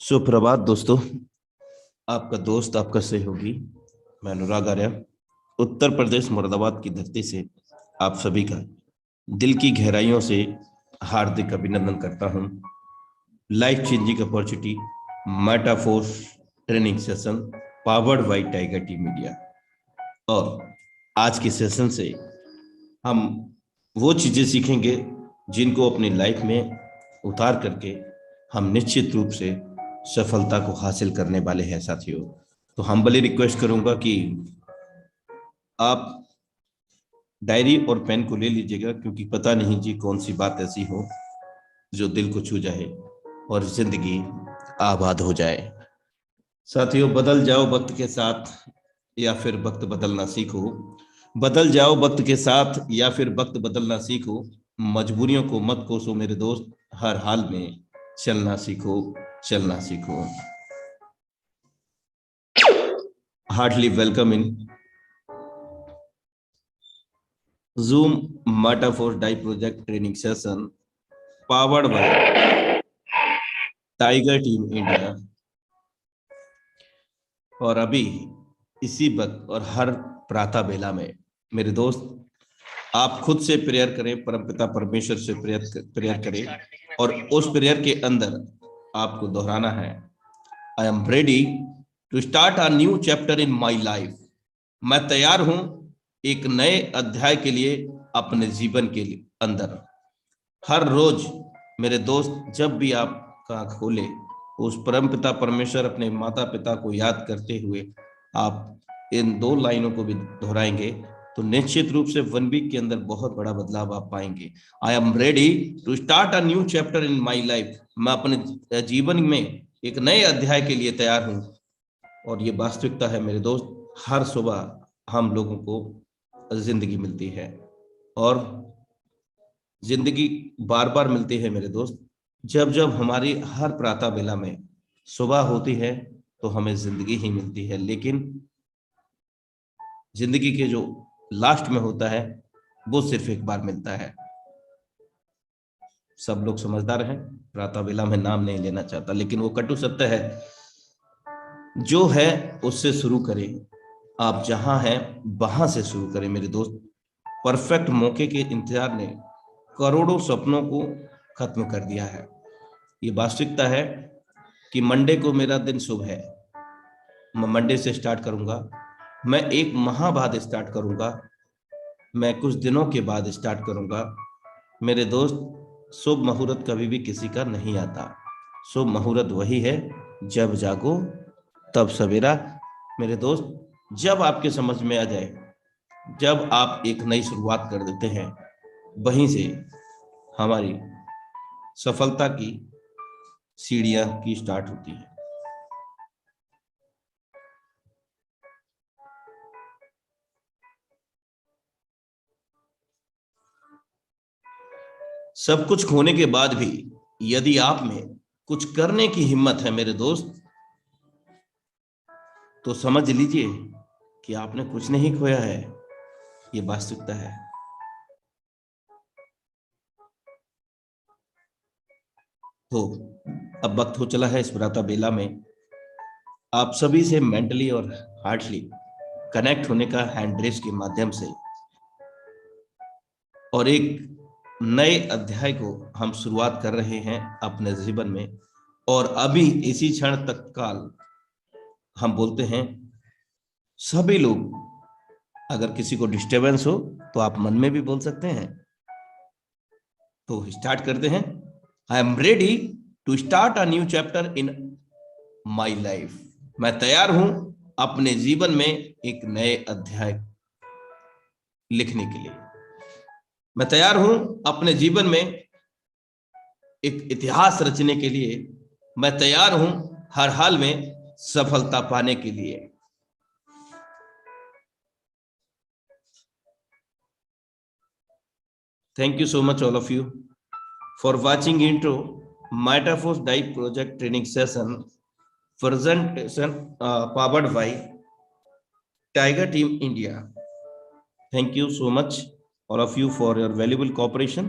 सुप्रभात दोस्तों। आपका दोस्त, आपका सहयोगी, मैं अनुराग आर्य, उत्तर प्रदेश मुरादाबाद की धरती से आप सभी का दिल की गहराइयों से हार्दिक अभिनंदन करता हूं। Life changing opportunity Metaforce training session powered by Tiger T Media. और आज के सेशन से हम वो चीजें सीखेंगे जिनको अपनी लाइफ में उतार करके हम निश्चित रूप से सफलता को हासिल करने वाले हैं साथियों। तो हम्बली रिक्वेस्ट करूंगा कि आप डायरी और पेन को ले लीजिएगा, क्योंकि पता नहीं जी कौन सी बात ऐसी हो जो दिल को छू जाए और जिंदगी आबाद हो जाए। साथियों, बदल जाओ वक्त के साथ या फिर वक्त बदलना सीखो। बदल जाओ वक्त के साथ या फिर वक्त बदलना सीखो। मजबूरियों को मत कोसो मेरे दोस्त, हर हाल में चलना सीखो, चलना सीखो। Heartly welcome in Zoom Metaphor Die Project training session powered by Tiger Team India. और अभी इसी वक्त और हर प्रातः बेला में मेरे दोस्त आप खुद से प्रेयर करें, परमपिता परमेश्वर से प्रेयर करें, और उस प्रेयर के अंदर आपको दोहराना है, I am ready to start a new chapter in my life. मैं तैयार हूं एक नए अध्याय के लिए अपने जीवन के अंदर। हर रोज मेरे दोस्त जब भी आप आंख खोले, उस परमपिता परमेश्वर अपने माता पिता को याद करते हुए आप इन दो लाइनों को भी दोहराएंगे तो निश्चित रूप से 1 वीक के अंदर बहुत बड़ा बदलाव आप पाएंगे। I am ready to start a new chapter in my life. मैं अपने जीवन में एक नए अध्याय के लिए तैयार हूं। और ये वास्तविकता है मेरे दोस्त, हर सुबह हम लोगों को जिंदगी मिलती है और जिंदगी बार बार मिलती है मेरे दोस्त। जब जब हमारी हर प्रातः बेला में सुबह होती है तो हमें जिंदगी ही मिलती है, लेकिन जिंदगी के जो लास्ट में होता है वो सिर्फ एक बार मिलता है। सब लोग समझदार हैं, प्रातः बेला में नाम नहीं लेना चाहता, लेकिन वो कटु सत्य है। जो है उससे शुरू करें। आप जहां हैं वहां से शुरू करें मेरे दोस्त। परफेक्ट मौके के इंतजार ने करोड़ों सपनों को खत्म कर दिया है। ये वास्तविकता है कि मंडे को मेरा दिन शुभ है। मैं मंडे से स्टार्ट करूंगा। मैं एक माह बाद स्टार्ट करूंगा। मैं कुछ दिनों के बाद स्टार्ट करूंगा। मेरे दोस्त, शुभ मुहूर्त कभी भी किसी का नहीं आता। शुभ मुहूर्त वही है जब जागो तब सवेरा। मेरे दोस्त, जब आपके समझ में आ जाए, जब आप एक नई शुरुआत कर देते हैं, वहीं से हमारी सफलता की सीढ़ियां की स्टार्ट होती है। सब कुछ खोने के बाद भी यदि आप में कुछ करने की हिम्मत है मेरे दोस्त, तो समझ लीजिए कि आपने कुछ नहीं खोया है। ये वास्तविकता है। तो अब वक्त हो चला है इस प्रातः बेला में आप सभी से मेंटली और हार्टली कनेक्ट होने का, हैंड रेस के माध्यम से, और एक नए अध्याय को हम शुरुआत कर रहे हैं अपने जीवन में। और अभी इसी क्षण तत्काल हम बोलते हैं, सभी लोग, अगर किसी को डिस्टरबेंस हो तो आप मन में भी बोल सकते हैं। तो स्टार्ट करते हैं। I am ready to start a new chapter in my life. मैं तैयार हूं अपने जीवन में एक नए अध्याय लिखने के लिए। मैं तैयार हूं अपने जीवन में एक इतिहास रचने के लिए। मैं तैयार हूं हर हाल में सफलता पाने के लिए। Thank you so much all of you for watching intro Metaphors Die Project training session presentation powered by Tiger Team India. Thank you so much all of you for your valuable cooperation.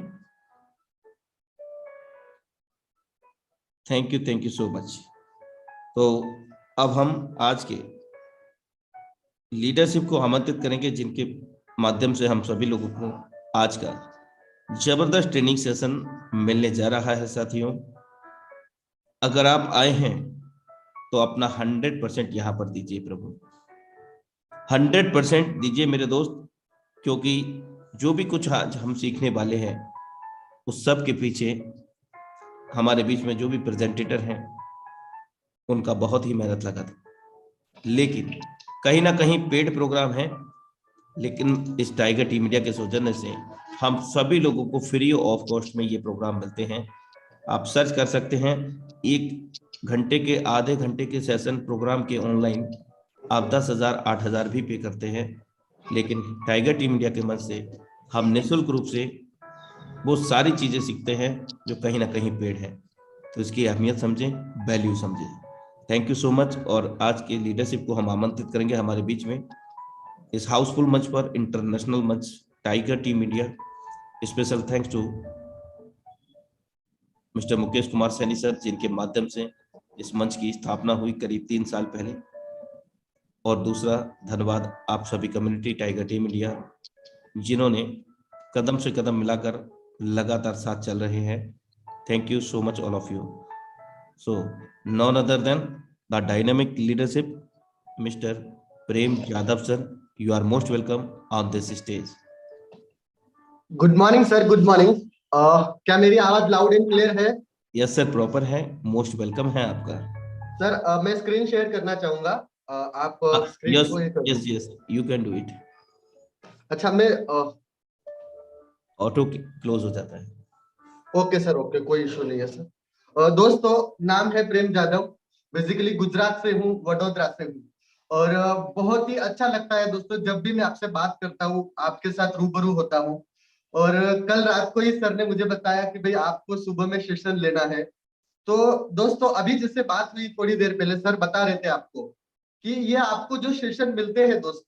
Thank you so much. तो अब हम आज के leadership को आमंत्रित करेंगे, जिनके माध्यम से हम सभी लोगों को आज का जबरदस्त ट्रेनिंग सेशन मिलने जा रहा है। साथियों, अगर आप आए हैं तो अपना 100% यहाँ पर दीजिए प्रभु, 100% दीजिए मेरे दोस्त, क्योंकि जो भी कुछ आज हम सीखने वाले हैं उस सब के पीछे हमारे बीच में जो भी प्रेजेंटेटर हैं उनका बहुत ही मेहनत लगा था। लेकिन कहीं ना कहीं पेड प्रोग्राम है, लेकिन इस टाइगर टीम इंडिया के सौजन्य से हम सभी लोगों को फ्री ऑफ कॉस्ट में ये प्रोग्राम मिलते हैं। आप सर्च कर सकते हैं, 1 घंटे के, आधे घंटे के सेशन प्रोग्राम के ऑनलाइन आप 10,000 8,000 भी पे करते हैं, लेकिन टाइगर टीम इंडिया के मंच से हम निःशुल्क रूप से वो सारी चीजें सीखते हैं जो कहीं ना कहीं पेड है। तो इसकी अहमियत समझें, वैल्यू समझें। Thank you so much. और आज के लीडरशिप को हम आमंत्रित करेंगे हमारे बीच में इस हाउसफुल मंच पर, इंटरनेशनल मंच Tiger Team India. Special thanks to mister Mukesh Kumar Saini sir, जिनके माध्यम से इस मंच की स्थापना हुई करीब 3 साल पहले। और दूसरा धन्यवाद आप सभी कम्युनिटी टाइगर टीम इंडिया, जिन्होंने कदम से कदम मिलाकर लगातार साथ चल रहे हैं। Thank you so much all of you. So none other than the dynamic leadership mister Prem Yadav sir, you are most welcome on this stage. Good morning sir, good morning. क्या मेरी आवाज लाउड एंड क्लियर है? Yes sir, proper है। Most welcome है आपका sir. मैं screen share करना चाहूंगा। आप स्क्रीन यस को ये कर yes yes, you can do it. अच्छा, मैं ऑटो क्लोज हो जाता है। ओके सर, ओके, कोई इशू नहीं है सर। दोस्तों, नाम है प्रेम यादव, बेसिकली गुजरात से हूँ, वडोदरा से हूँ। और बहुत ही अच्छा लगता है दोस्तों जब भी मैं आपसे बात करता हूँ, आपके साथ रूबरू होता हूँ। और कल रात को ही सर ने मुझे बताया कि भाई आपको सुबह में सेशन लेना है। तो दोस्तों, अभी जिससे बात हुई थोड़ी देर पहले, सर बता रहे थे आपको कि ये आपको जो सेशन मिलते हैं दोस्त,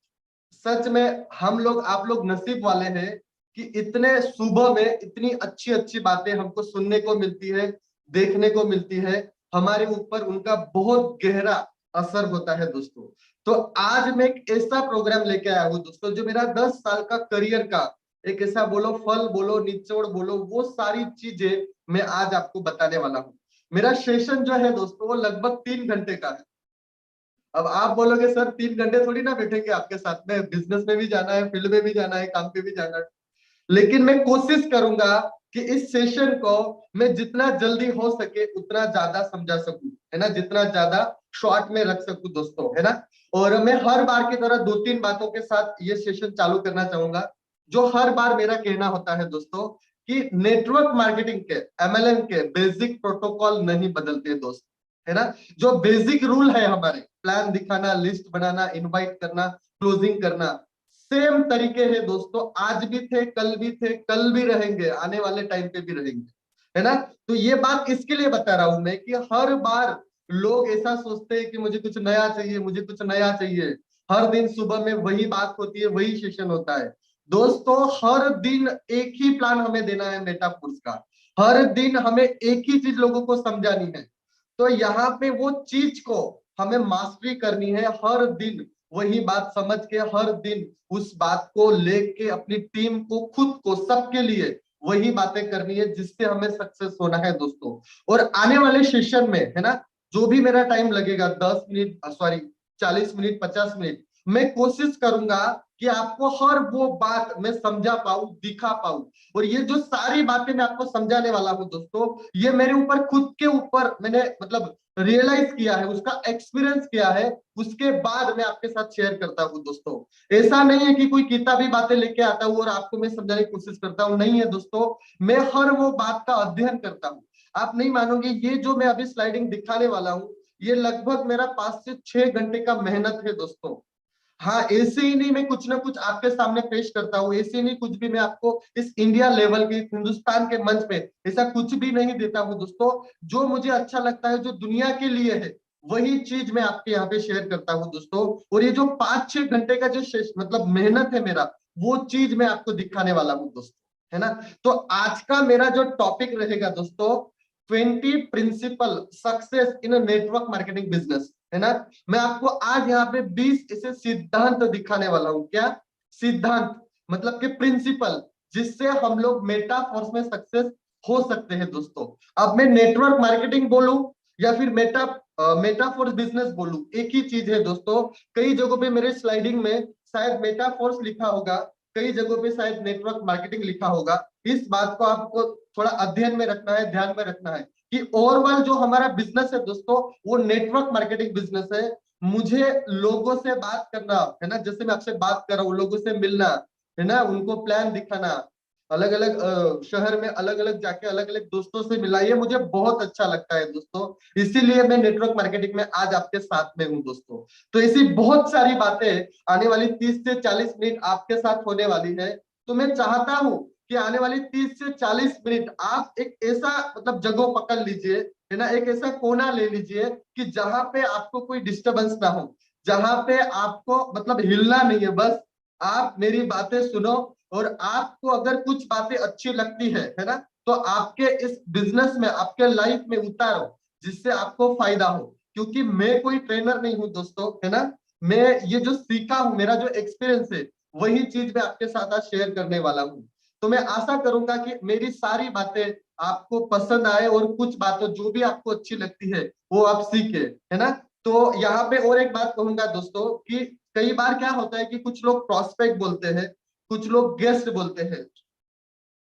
सच में हम लोग, आप लोग नसीब वाले हैं कि इतने सुबह में इतनी अच्छी अच्छी बातें हमको सुनने को मिलती है, देखने को मिलती है। हमारे ऊपर उनका बहुत गहरा असर होता है दोस्तों। तो आज मैं एक ऐसा प्रोग्राम लेके आया हूँ दोस्तों, जो मेरा 10 साल का करियर का एक ऐसा बोलो, फल बोलो, निचोड़ बोलो, वो सारी चीजें मैं आज आपको बताने वाला हूँ। मेरा सेशन जो है दोस्तों, वो लगभग 3 घंटे का है। अब आप बोलोगे सर 3 घंटे थोड़ी ना बैठेंगे आपके साथ में, बिजनेस में भी जाना है, फील्ड में भी जाना है, काम पे भी जाना है। लेकिन मैं कोशिश करूंगा कि इस सेशन को मैं जितना जल्दी हो सके उतना ज्यादा समझा सकूं, है ना, जितना ज्यादा शॉर्ट में रख सकूं दोस्तों, है ना। और मैं हर बार की तरह 2-3 बातों के साथ ये सेशन चालू करना चाहूंगा। जो हर बार मेरा कहना होता है दोस्तों कि नेटवर्क मार्केटिंग के, एमएलएम के बेसिक प्रोटोकॉल नहीं बदलते दोस्त, है ना। जो बेसिक रूल है हमारे, प्लान दिखाना, लिस्ट बनाना, इनवाइट करना, क्लोजिंग करना, सेम तरीके हैं दोस्तों। आज भी थे, कल भी थे, कल भी रहेंगे, आने वाले टाइम पे भी रहेंगे, है ना। तो ये बात इसके लिए बता रहा हूं मैं कि हर बार लोग ऐसा सोचते हैं कि मुझे कुछ नया चाहिए, मुझे कुछ नया चाहिए। हर दिन सुबह में वही बात होती है, वही सेशन होता है दोस्तों। हर दिन एक ही प्लान हमें देना है मेटाफोर्स का, हर दिन हमें एक ही चीज लोगों को समझानी है। तो यहाँ पे वो चीज को हमें मास्टरी करनी है, हर दिन वही बात समझ के, हर दिन उस बात को लेके अपनी टीम को, खुद को, सबके लिए वही बातें करनी है जिससे हमें सक्सेस होना है दोस्तों। और आने वाले सेशन में, है ना, जो भी मेरा टाइम लगेगा, 10 मिनट, सॉरी 40 मिनट, 50 मिनट, मैं कोशिश करूंगा कि आपको हर वो बात मैं समझा पाऊं, दिखा पाऊं। और ये जो सारी बातें मैं आपको समझाने वाला हूं दोस्तों, ये मेरे ऊपर, खुद के ऊपर मैंने मतलब रियलाइज किया है, उसका एक्सपीरियंस किया है, उसके बाद मैं आपके साथ शेयर करता हूँ दोस्तों। ऐसा नहीं है कि कोई किताबी बातें लेके आता हूँ और आपको मैं समझाने की कोशिश करता हूँ, नहीं है दोस्तों। मैं हर वो बात का अध्ययन करता हूँ। आप नहीं मानोगे, ये जो मैं अभी स्लाइडिंग दिखाने वाला हूँ, ये लगभग मेरा 5 से 6 घंटे का मेहनत है दोस्तों। हाँ, ऐसे ही नहीं मैं कुछ ना कुछ आपके सामने पेश करता हूँ, ऐसे नहीं कुछ भी मैं आपको इस इंडिया लेवल के, हिंदुस्तान के मंच पे ऐसा कुछ भी नहीं देता हूँ दोस्तों। जो मुझे अच्छा लगता है, जो दुनिया के लिए है, वही चीज मैं आपके यहाँ पे शेयर करता हूँ दोस्तों। और ये जो 5-6 घंटे का जो मतलब मेहनत है मेरा, वो चीज मैं आपको दिखाने वाला हूँ दोस्तों, है ना। तो आज का मेरा जो टॉपिक रहेगा दोस्तों, 20 principle success in network marketing business, है ना। मैं आपको आज यहाँ पे 20 ऐसे सिद्धांत दिखाने वाला हूँ। क्या सिद्धांत? मतलब कि प्रिंसिपल, जिससे हम लोग मेटाफोर्स में सक्सेस हो सकते हैं दोस्तों। अब मैं नेटवर्क मार्केटिंग बोलूं या फिर मेटाफोर्स बिजनेस बोलूं, एक ही चीज है दोस्तों। कई जगहों पे मेरे स्लाइडिंग में शायद मेटाफोर्स लिखा होगा, कई जगहों पे शायद नेटवर्क मार्केटिंग लिखा होगा। इस बात को आपको थोड़ा अध्ययन में रखना है, ध्यान में रखना है कि ओवरऑल जो हमारा बिजनेस है दोस्तों, वो नेटवर्क मार्केटिंग बिजनेस है। मुझे लोगों से बात करना, है ना, जैसे मैं आपसे बात कर रहा हूँ, लोगों से मिलना, है ना, उनको प्लान दिखाना, अलग अलग शहर में अलग अलग जाके अलग अलग दोस्तों से मिला, ये मुझे बहुत अच्छा लगता है दोस्तों। इसीलिए मैं नेटवर्क मार्केटिंग में आज आपके साथ में हूँ दोस्तों। तो ऐसी बहुत सारी बातें आने वाली 30 से 40 मिनट आपके साथ होने वाली है। तो मैं चाहता हूँ कि आने वाली 30 से 40 मिनट आप एक ऐसा मतलब जगह पकड़ लीजिए, है ना, एक ऐसा कोना ले लीजिए कि जहां पे आपको कोई डिस्टरबेंस ना हो, जहां पे आपको मतलब हिलना नहीं है, बस आप मेरी बातें सुनो। और आपको अगर कुछ बातें अच्छी लगती है ना, तो आपके इस बिजनेस में, आपके लाइफ में उतारो, जिससे आपको फायदा हो। क्योंकि मैं कोई ट्रेनर नहीं हूं दोस्तों, है ना, मैं ये जो सीखा हूं, मेरा जो एक्सपीरियंस है, वही चीज मैं आपके साथ आज शेयर करने वाला हूं। तो मैं आशा करूंगा कि मेरी सारी बातें आपको पसंद आए और कुछ बातें जो भी आपको अच्छी लगती है वो आप सीखे, है ना। तो यहाँ पे और एक बात कहूंगा दोस्तों कि कई बार क्या होता है कि कुछ लोग प्रोस्पेक्ट बोलते हैं, कुछ लोग गेस्ट बोलते हैं।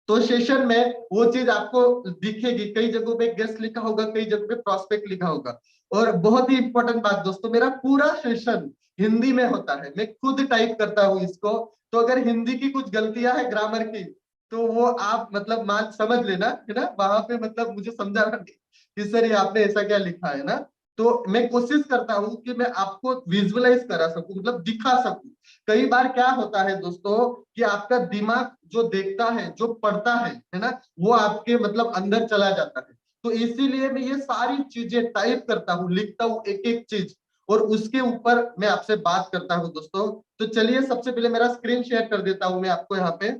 तो सेशन में वो चीज आपको दिखेगी, कई जगहों पे गेस्ट लिखा होगा, कई जगहों पे प्रोस्पेक्ट लिखा होगा। और बहुत ही इंपॉर्टेंट बात दोस्तों, मेरा पूरा सेशन हिंदी में होता है, मैं खुद टाइप करता हूँ इसको। तो अगर हिंदी की कुछ गलतियां है ग्रामर की, तो वो आप मतलब मान समझ लेना, है ना, वहां पे मतलब मुझे समझाना नहीं कि सर ये आपने ऐसा क्या लिखा है ना। तो मैं कोशिश करता हूँ कि मैं आपको विजुअलाइज करा सकूं, मतलब दिखा सकूं। कई बार क्या होता है दोस्तों कि आपका दिमाग जो देखता है, जो पढ़ता है ना, वो आपके मतलब अंदर चला जाता है। तो इसीलिए मैं ये सारी चीजें टाइप करता हूँ, लिखता हूँ एक एक चीज, और उसके ऊपर मैं आपसे बात करता हूँ दोस्तों। तो चलिए सबसे पहले मेरा स्क्रीन शेयर कर देता हूँ मैं आपको यहाँ पे।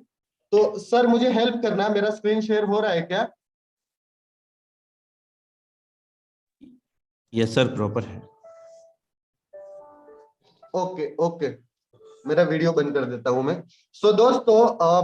तो सर मुझे हेल्प करना, मेरा स्क्रीन शेयर हो रहा है क्या? यस सर, प्रॉपर है। ओके ओके, मेरा वीडियो बंद कर देता हूं मैं। सो दोस्तों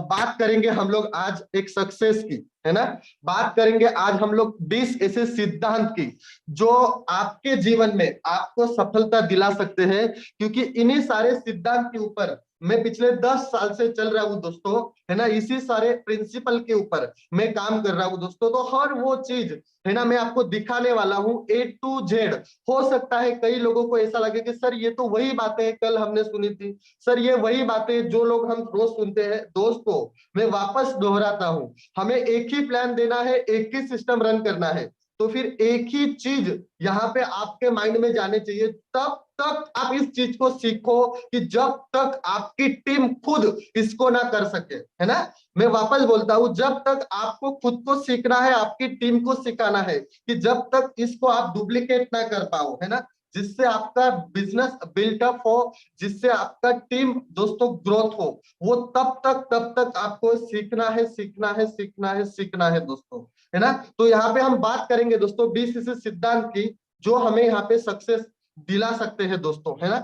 बात करेंगे हम लोग आज एक सक्सेस की, है ना। बात करेंगे आज हम लोग 20 ऐसे सिद्धांत की जो आपके जीवन में आपको सफलता दिला सकते हैं। क्योंकि इन्हीं सारे सिद्धांत के ऊपर मैं पिछले 10 साल से चल रहा हूं दोस्तों, है ना। इसी सारे प्रिंसिपल के ऊपर मैं काम कर रहा हूं दोस्तों। तो हर वो चीज, है ना, मैं आपको दिखाने वाला हूं A to Z। हो सकता है कई लोगों को ऐसा लगे कि सर ये तो वही बातें कल हमने सुनी थी, सर ये वही बातें जो लोग हम रोज सुनते हैं। दोस्तों मैं वापस दोहराता हूं, हमें एक ही प्लान देना है, एक ही सिस्टम रन करना है। तो फिर एक ही चीज यहाँ पे आपके माइंड में जाने चाहिए, तब तक आप इस चीज को सीखो कि जब तक आपकी टीम खुद इसको ना कर सके, है ना। मैं वापस बोलता हूं, जब तक आपको खुद को सीखना है, आपकी टीम को सिखाना है, कि जब तक इसको आप डुप्लीकेट ना कर पाओ, है ना, जिससे आपका बिजनेस बिल्टअप हो, जिससे आपका टीम दोस्तों ग्रोथ हो, वो तब तक आपको सीखना है, सीखना है, सीखना है, सीखना है दोस्तों, है ना। तो यहाँ पे हम बात करेंगे दोस्तों 20 ऐसे सिद्धांत की जो हमें यहाँ पे सक्सेस दिला सकते हैं दोस्तों, है ना।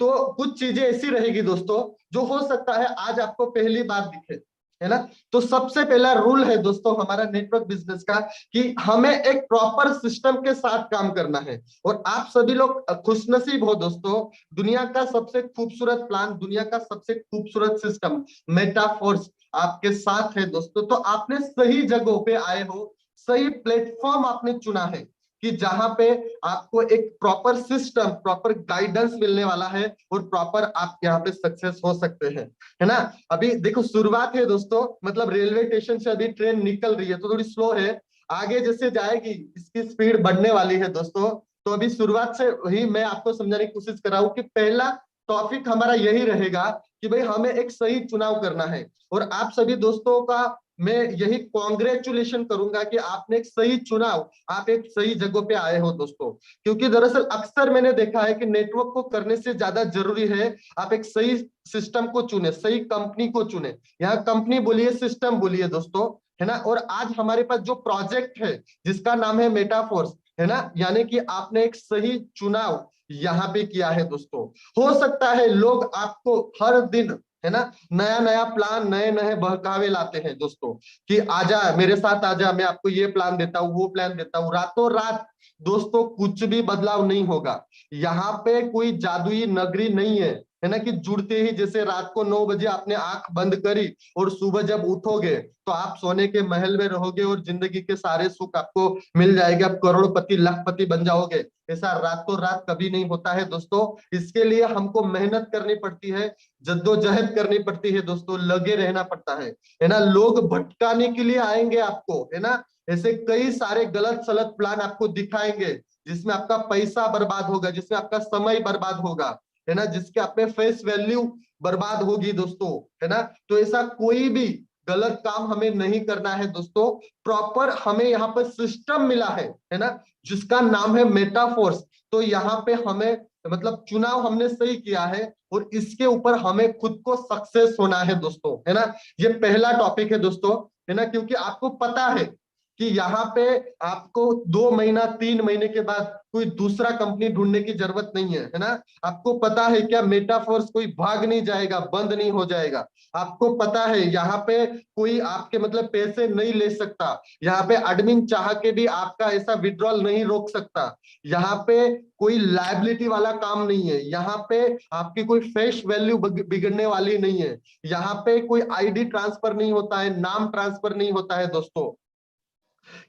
तो कुछ चीजें ऐसी रहेगी दोस्तों जो हो सकता है आज आपको पहली बार दिखे, है ना। तो सबसे पहला रूल है दोस्तों हमारा नेटवर्क बिजनेस का कि हमें एक प्रॉपर सिस्टम के साथ काम करना है। और आप सभी लोग खुशनसीब हो दोस्तों, दुनिया का सबसे खूबसूरत प्लान, दुनिया का सबसे खूबसूरत सिस्टम मेटाफोर्स आपके साथ है दोस्तों। तो आपने सही जगहों पे आए हो, सही प्लेटफॉर्म आपने चुना है कि जहां पे आपको एक प्रॉपर सिस्टम, प्रॉपर गाइडेंस मिलने वाला है और प्रॉपर आप यहाँ पे सक्सेस हो सकते हैं, है ना। अभी देखो शुरुआत है दोस्तों, मतलब रेलवे स्टेशन से अभी ट्रेन निकल रही है तो थोड़ी स्लो है, आगे जैसे जाएगी इसकी स्पीड बढ़ने वाली है दोस्तों। तो अभी शुरुआत से ही मैं आपको समझाने की कोशिश कर रहा हूँ कि पहला टॉपिक हमारा यही रहेगा कि भाई हमें एक सही चुनाव करना है। और आप सभी दोस्तों का मैं यही कॉन्ग्रेचुलेशन करूंगा कि आपने एक सही चुनाव, आप एक सही जगह पे आए हो दोस्तों। क्योंकि दरअसल अक्सर मैंने देखा है कि नेटवर्क को करने से ज्यादा जरूरी है आप एक सही सिस्टम को चुने, सही कंपनी को चुने। यहाँ कंपनी बोलिए, सिस्टम बोलिए दोस्तों, है ना। और आज हमारे पास जो प्रोजेक्ट है जिसका नाम है मेटाफोर्स, है ना, यानी कि आपने एक सही चुनाव यहाँ पे किया है दोस्तों। हो सकता है लोग आपको हर दिन, है ना, नया नया प्लान, नए नए बहकावे लाते हैं दोस्तों, कि आजा मेरे साथ आजा, मैं आपको ये प्लान देता हूँ, वो प्लान देता हूँ। रातों रात दोस्तों कुछ भी बदलाव नहीं होगा। यहाँ पे कोई जादुई नगरी नहीं है ना, कि जुड़ते ही जैसे रात को 9 बजे आपने आंख बंद करी और सुबह जब उठोगे तो आप सोने के महल में रहोगे और जिंदगी के सारे सुख आपको मिल जाएंगे, आप करोड़पति लाखपति बन जाओगे। ऐसा रातों रात कभी नहीं होता है दोस्तों। इसके लिए हमको मेहनत करनी पड़ती है, जद्दोजहद करनी पड़ती है दोस्तों, लगे रहना पड़ता है ना। लोग भटकाने के लिए आएंगे आपको, है ना, ऐसे कई सारे गलत सलत प्लान आपको दिखाएंगे जिसमें आपका पैसा बर्बाद होगा, जिसमें आपका समय बर्बाद होगा, है ना, जिसके आप में फेस वैल्यू बर्बाद होगी दोस्तों, है ना। तो ऐसा कोई भी गलत काम हमें नहीं करना है दोस्तों। प्रॉपर हमें यहाँ पर सिस्टम मिला है ना, जिसका नाम है मेटाफोर्स। तो यहाँ पे हमें मतलब चुनाव हमने सही किया है और इसके ऊपर हमें खुद को सक्सेस होना है दोस्तों, है ना। ये पहला टॉपिक है दोस्तों, है ना, क्योंकि आपको पता है कि यहाँ पे आपको 2 महीना 3 महीने के बाद कोई दूसरा कंपनी ढूंढने की जरूरत नहीं है ना। आपको पता है क्या, मेटाफोर्स कोई भाग नहीं जाएगा, बंद नहीं हो जाएगा। आपको पता है यहाँ पे कोई आपके मतलब पैसे नहीं ले सकता। यहाँ पे एडमिन चाह के भी आपका ऐसा विड्रॉल नहीं रोक सकता। यहाँ पे कोई लायबिलिटी वाला काम नहीं है। यहाँ पे आपकी कोई फेस वैल्यू बिगड़ने वाली नहीं है। यहाँ पे कोई आईडी ट्रांसफर नहीं होता है, नाम ट्रांसफर नहीं होता है दोस्तों,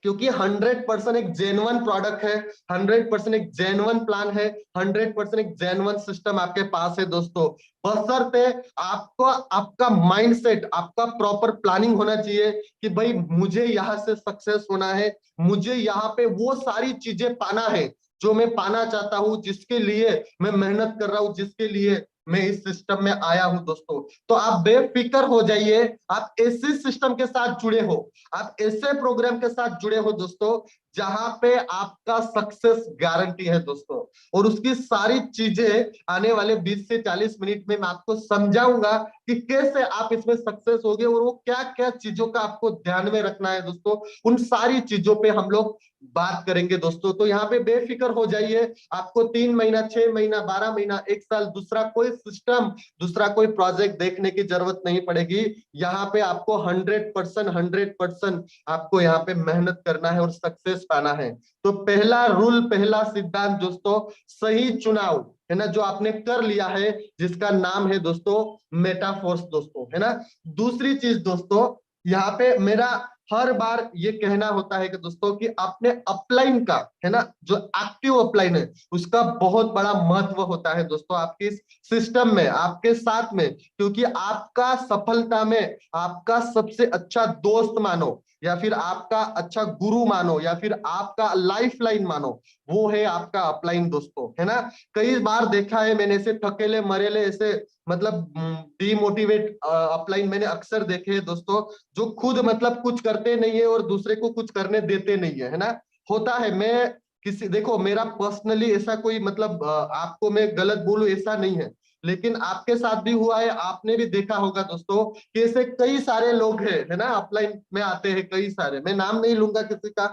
क्योंकि 100% एक जेन्युइन प्रोडक्ट है, 100% एक जेन्युइन प्लान है, 100% एक जेन्युइन सिस्टम आपके पास है दोस्तों। बशर्ते आपको आपका माइंडसेट, आपका प्रॉपर प्लानिंग होना चाहिए कि भाई मुझे यहाँ से सक्सेस होना है, मुझे यहाँ पे वो सारी चीजें पाना है जो मैं पाना चाहता हूँ, जिसके लिए मैं मेहनत कर रहा हूँ, जिसके लिए मैं इस सिस्टम में आया हूं दोस्तों। तो आप बेफिक्र हो जाइए, आप ऐसे सिस्टम के साथ जुड़े हो, आप ऐसे प्रोग्राम के साथ जुड़े हो दोस्तों जहां पे आपका सक्सेस गारंटी है दोस्तों। और उसकी सारी चीजें आने वाले 20 से 40 मिनट में मैं आपको समझाऊंगा कि कैसे आप इसमें सक्सेस होगे और वो क्या क्या चीजों का आपको ध्यान में रखना है दोस्तों। उन सारी चीजों पे हम लोग बात करेंगे दोस्तों। तो यहाँ पे बेफिक्र हो जाइए, आपको 3 महीना 6 महीना 12 महीना 1 साल दूसरा कोई सिस्टम, दूसरा कोई प्रोजेक्ट देखने की जरूरत नहीं पड़ेगी। यहाँ पे आपको 100% आपको यहाँ पे मेहनत करना है और सक्सेस पाना है। तो पहला रूल, पहला सिद्धांत दोस्तों, सही चुनाव, है ना, जो आपने कर लिया है, जिसका नाम है दोस्तों मेटाफोर्स दोस्तों, है ना। दूसरी चीज दोस्तों, यहाँ पे मेरा हर बार ये कहना होता है कि दोस्तों कि अपने अपलाइन का, है ना, जो एक्टिव अपलाइन है उसका बहुत बड़ा महत्व होता है दोस्तों आपके इस सिस्टम में, आपके साथ में। क्योंकि आपका सफलता में आपका सबसे अच्छा दोस्त मानो, या फिर आपका अच्छा गुरु मानो, या फिर आपका लाइफ लाइन मानो, वो है आपका अपलाइन दोस्तों, है ना। कई बार देखा है मैंने ऐसे थकेले मरेले, ऐसे मतलब डीमोटिवेट अपलाइन मैंने अक्सर देखे हैं दोस्तों, जो खुद मतलब कुछ करते नहीं है और दूसरे को कुछ करने देते नहीं है ना। होता है, मैं किसी, देखो मेरा पर्सनली ऐसा कोई मतलब आपको मैं गलत बोलूं ऐसा नहीं है, लेकिन आपके साथ भी हुआ है, आपने भी देखा होगा दोस्तों कि ऐसे कई सारे लोग हैं, है ना, अपलाइन में आते हैं कई सारे, मैं नाम नहीं लूंगा किसी का,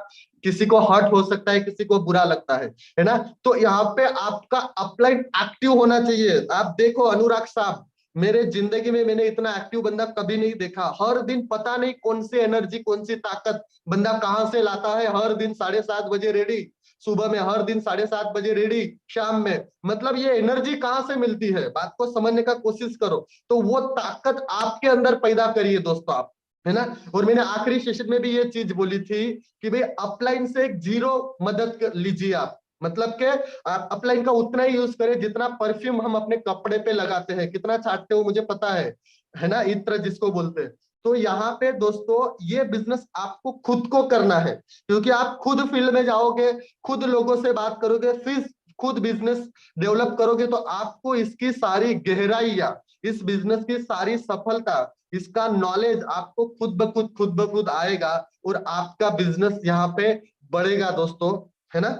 किसी को हर्ट हो सकता है, किसी को बुरा लगता है ना। तो यहाँ पे आपका अपलाइन एक्टिव होना चाहिए। आप देखो अनुराग साहब, मेरे जिंदगी में मैंने इतना एक्टिव बंदा कभी नहीं देखा। हर दिन पता नहीं कौन सी एनर्जी, कौन सी ताकत बंदा कहां से लाता है। हर दिन 7:30 बजे रेडी, सुबह में हर दिन 7:30 बजे रेडी, शाम में, मतलब ये एनर्जी कहां से मिलती है, बात को समझने का कोशिश करो। तो वो ताकत आपके अंदर पैदा करिए दोस्तों आप, है ना। और मैंने आखिरी सेशन में भी ये चीज बोली थी कि भाई अपलाइन से एक जीरो मदद लीजिए आप, मतलब के आप अपलाइन का उतना ही यूज करें जितना परफ्यूम हम अपने कपड़े पे लगाते हैं, कितना छाटते हो मुझे पता है ना, इत्र जिसको बोलते हैं। तो यहाँ पे दोस्तों ये बिजनेस आपको खुद को करना है, क्योंकि आप खुद फील्ड में जाओगे, खुद लोगों से बात करोगे, फिर खुद बिजनेस डेवलप करोगे तो आपको इसकी सारी गहराइयां, इस बिजनेस की सारी सफलता, इसका नॉलेज आपको खुद ब खुद आएगा और आपका बिजनेस यहाँ पे बढ़ेगा दोस्तों, है ना।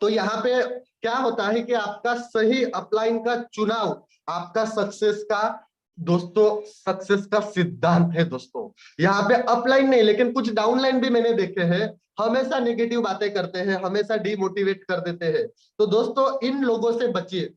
तो यहाँ पे क्या होता है कि आपका सही अपलाइन का चुनाव आपका सक्सेस का, दोस्तों सक्सेस का सिद्धांत है दोस्तों। यहाँ पे अपलाइन नहीं, लेकिन कुछ डाउनलाइन भी मैंने देखे हैं, हमेशा नेगेटिव बातें करते हैं, हमेशा डिमोटिवेट कर देते हैं। तो दोस्तों इन लोगों से बचिए।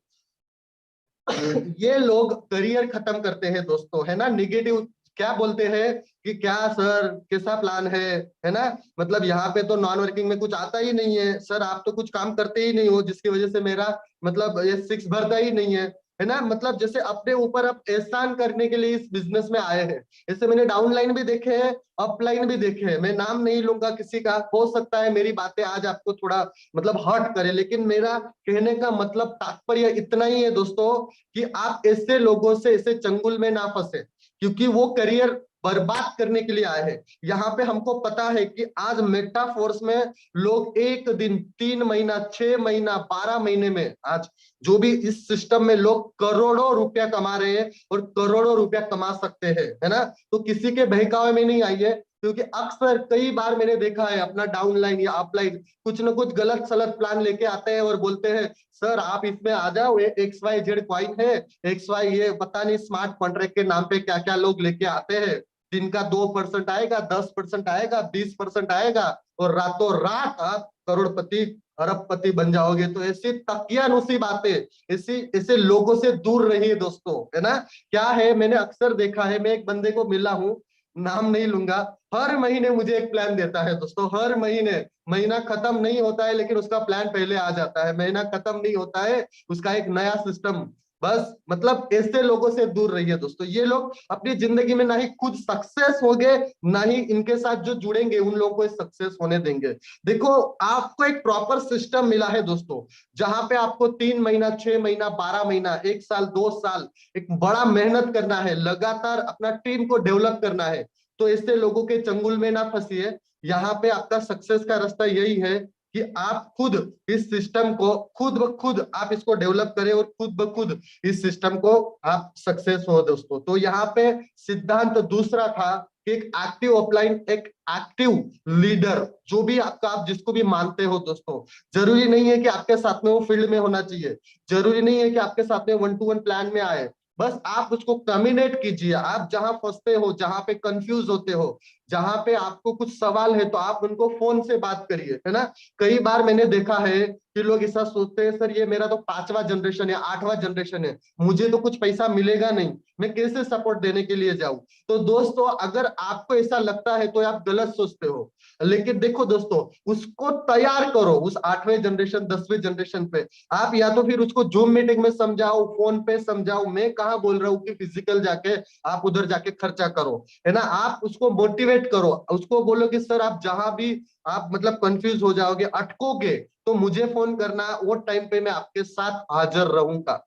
ये लोग करियर खत्म करते हैं दोस्तों, है ना। निगेटिव क्या बोलते हैं कि क्या सर कैसा प्लान है ना, मतलब यहाँ पे तो नॉन वर्किंग में कुछ आता ही नहीं है सर, आप तो कुछ काम करते ही नहीं हो जिसकी वजह से मेरा मतलब ये सिक्स भरता ही नहीं है ना। मतलब जैसे अपने ऊपर आप एहसान करने के लिए इस बिजनेस में आए हैं। इससे मैंने डाउनलाइन भी देखे हैं, अपलाइन भी देखे हैं, मैं नाम नहीं लूंगा किसी का, हो सकता है मेरी बातें आज आपको थोड़ा मतलब हर्ट करे, लेकिन मेरा कहने का मतलब तात्पर्य इतना ही है दोस्तों कि आप ऐसे लोगों से ऐसे चंगुल में ना फंसे, क्योंकि वो करियर बर्बाद करने के लिए आए हैं। यहाँ पे हमको पता है कि आज मेटाफोर्स में लोग एक दिन, 3 महीना, 6 महीना, 12 महीने में आज जो भी इस सिस्टम में लोग करोड़ों रुपया कमा रहे हैं और करोड़ों रुपया कमा सकते हैं, है ना। तो किसी के बहकावे में नहीं आई है, क्योंकि अक्सर कई बार मैंने देखा है अपना डाउनलाइन या अपलाइन कुछ ना कुछ गलत सलत प्लान लेके आते हैं और बोलते हैं सर आप इसमें आ जाओ, ये XYZ कॉइन है, XY ये पता नहीं स्मार्ट कॉन्ट्रैक्ट के नाम पे क्या क्या लोग लेके आते हैं, जिनका 2% आएगा, 10% आएगा, 20% आएगा और रातों रात आप करोड़पति अरबपति बन जाओगे। तो ऐसी तकियानुसी बातें, ऐसी ऐसे लोगों से दूर रहिए दोस्तों, है ना। क्या है मैंने अक्सर देखा है, मैं एक बंदे को मिला हूं, नाम नहीं लूंगा, हर महीने मुझे एक प्लान देता है दोस्तों, हर महीने, महीना खत्म नहीं होता है लेकिन उसका प्लान पहले आ जाता है, महीना खत्म नहीं होता है उसका एक नया सिस्टम। बस मतलब ऐसे लोगों से दूर रहिए दोस्तों, ये लोग अपनी जिंदगी में ना ही खुद सक्सेस होंगे, ना ही इनके साथ जो जुड़ेंगे उन लोगों को सक्सेस होने देंगे। देखो आपको एक प्रॉपर सिस्टम मिला है दोस्तों, जहां पे आपको 3 महीना, 6 महीना, 12 महीना, 1 साल, 2 साल एक बड़ा मेहनत करना है, लगातार अपना टीम को डेवलप करना है। तो ऐसे लोगों के चंगुल में ना फंसिए। यहाँ पे आपका सक्सेस का रास्ता यही है कि आप खुद इस सिस्टम को खुद ब खुद आप इसको डेवलप करें और खुद ब खुद इस सिस्टम को आप सक्सेस हो दोस्तों। तो यहाँ पे सिद्धांत दूसरा था कि एक एक्टिव अपलाइन, एक एक्टिव लीडर, जो भी आपका, आप जिसको भी मानते हो दोस्तों, जरूरी नहीं है कि आपके साथ में वो फील्ड में होना चाहिए, जरूरी नहीं है कि आपके साथ में 1-to-1 प्लान में आए, बस आप उसको कम्युनिकेट कीजिए। आप जहां फंसते हो, जहां पे कंफ्यूज होते हो, जहां पे आपको कुछ सवाल है, तो आप उनको फोन से बात करिए, है ना। कई बार मैंने देखा है कि लोग ऐसा सोचते हैं सर ये मेरा तो 5वां जनरेशन है, 8वां जनरेशन है, मुझे तो कुछ पैसा मिलेगा नहीं, मैं कैसे सपोर्ट देने के लिए जाऊं। तो दोस्तों अगर आपको ऐसा लगता है तो आप गलत सोचते हो, लेकिन देखो दोस्तों उसको तैयार करो उस 8वें जनरेशन, 10वें जनरेशन पे। आप या तो फिर उसको जूम मीटिंग में समझाओ, फोन पे समझाओ, मैं कहाँ बोल रहा हूँ कि फिजिकल जाके आप उधर जाके खर्चा करो, है ना। आप उसको मोटिवेट करो, उसको बोलो कि सर आप जहां भी आप मतलब कंफ्यूज हो जाओगे, अटकोगे, तो मुझे फोन करना, वो टाइम पे मैं आपके साथ हाजिर रहूंगा।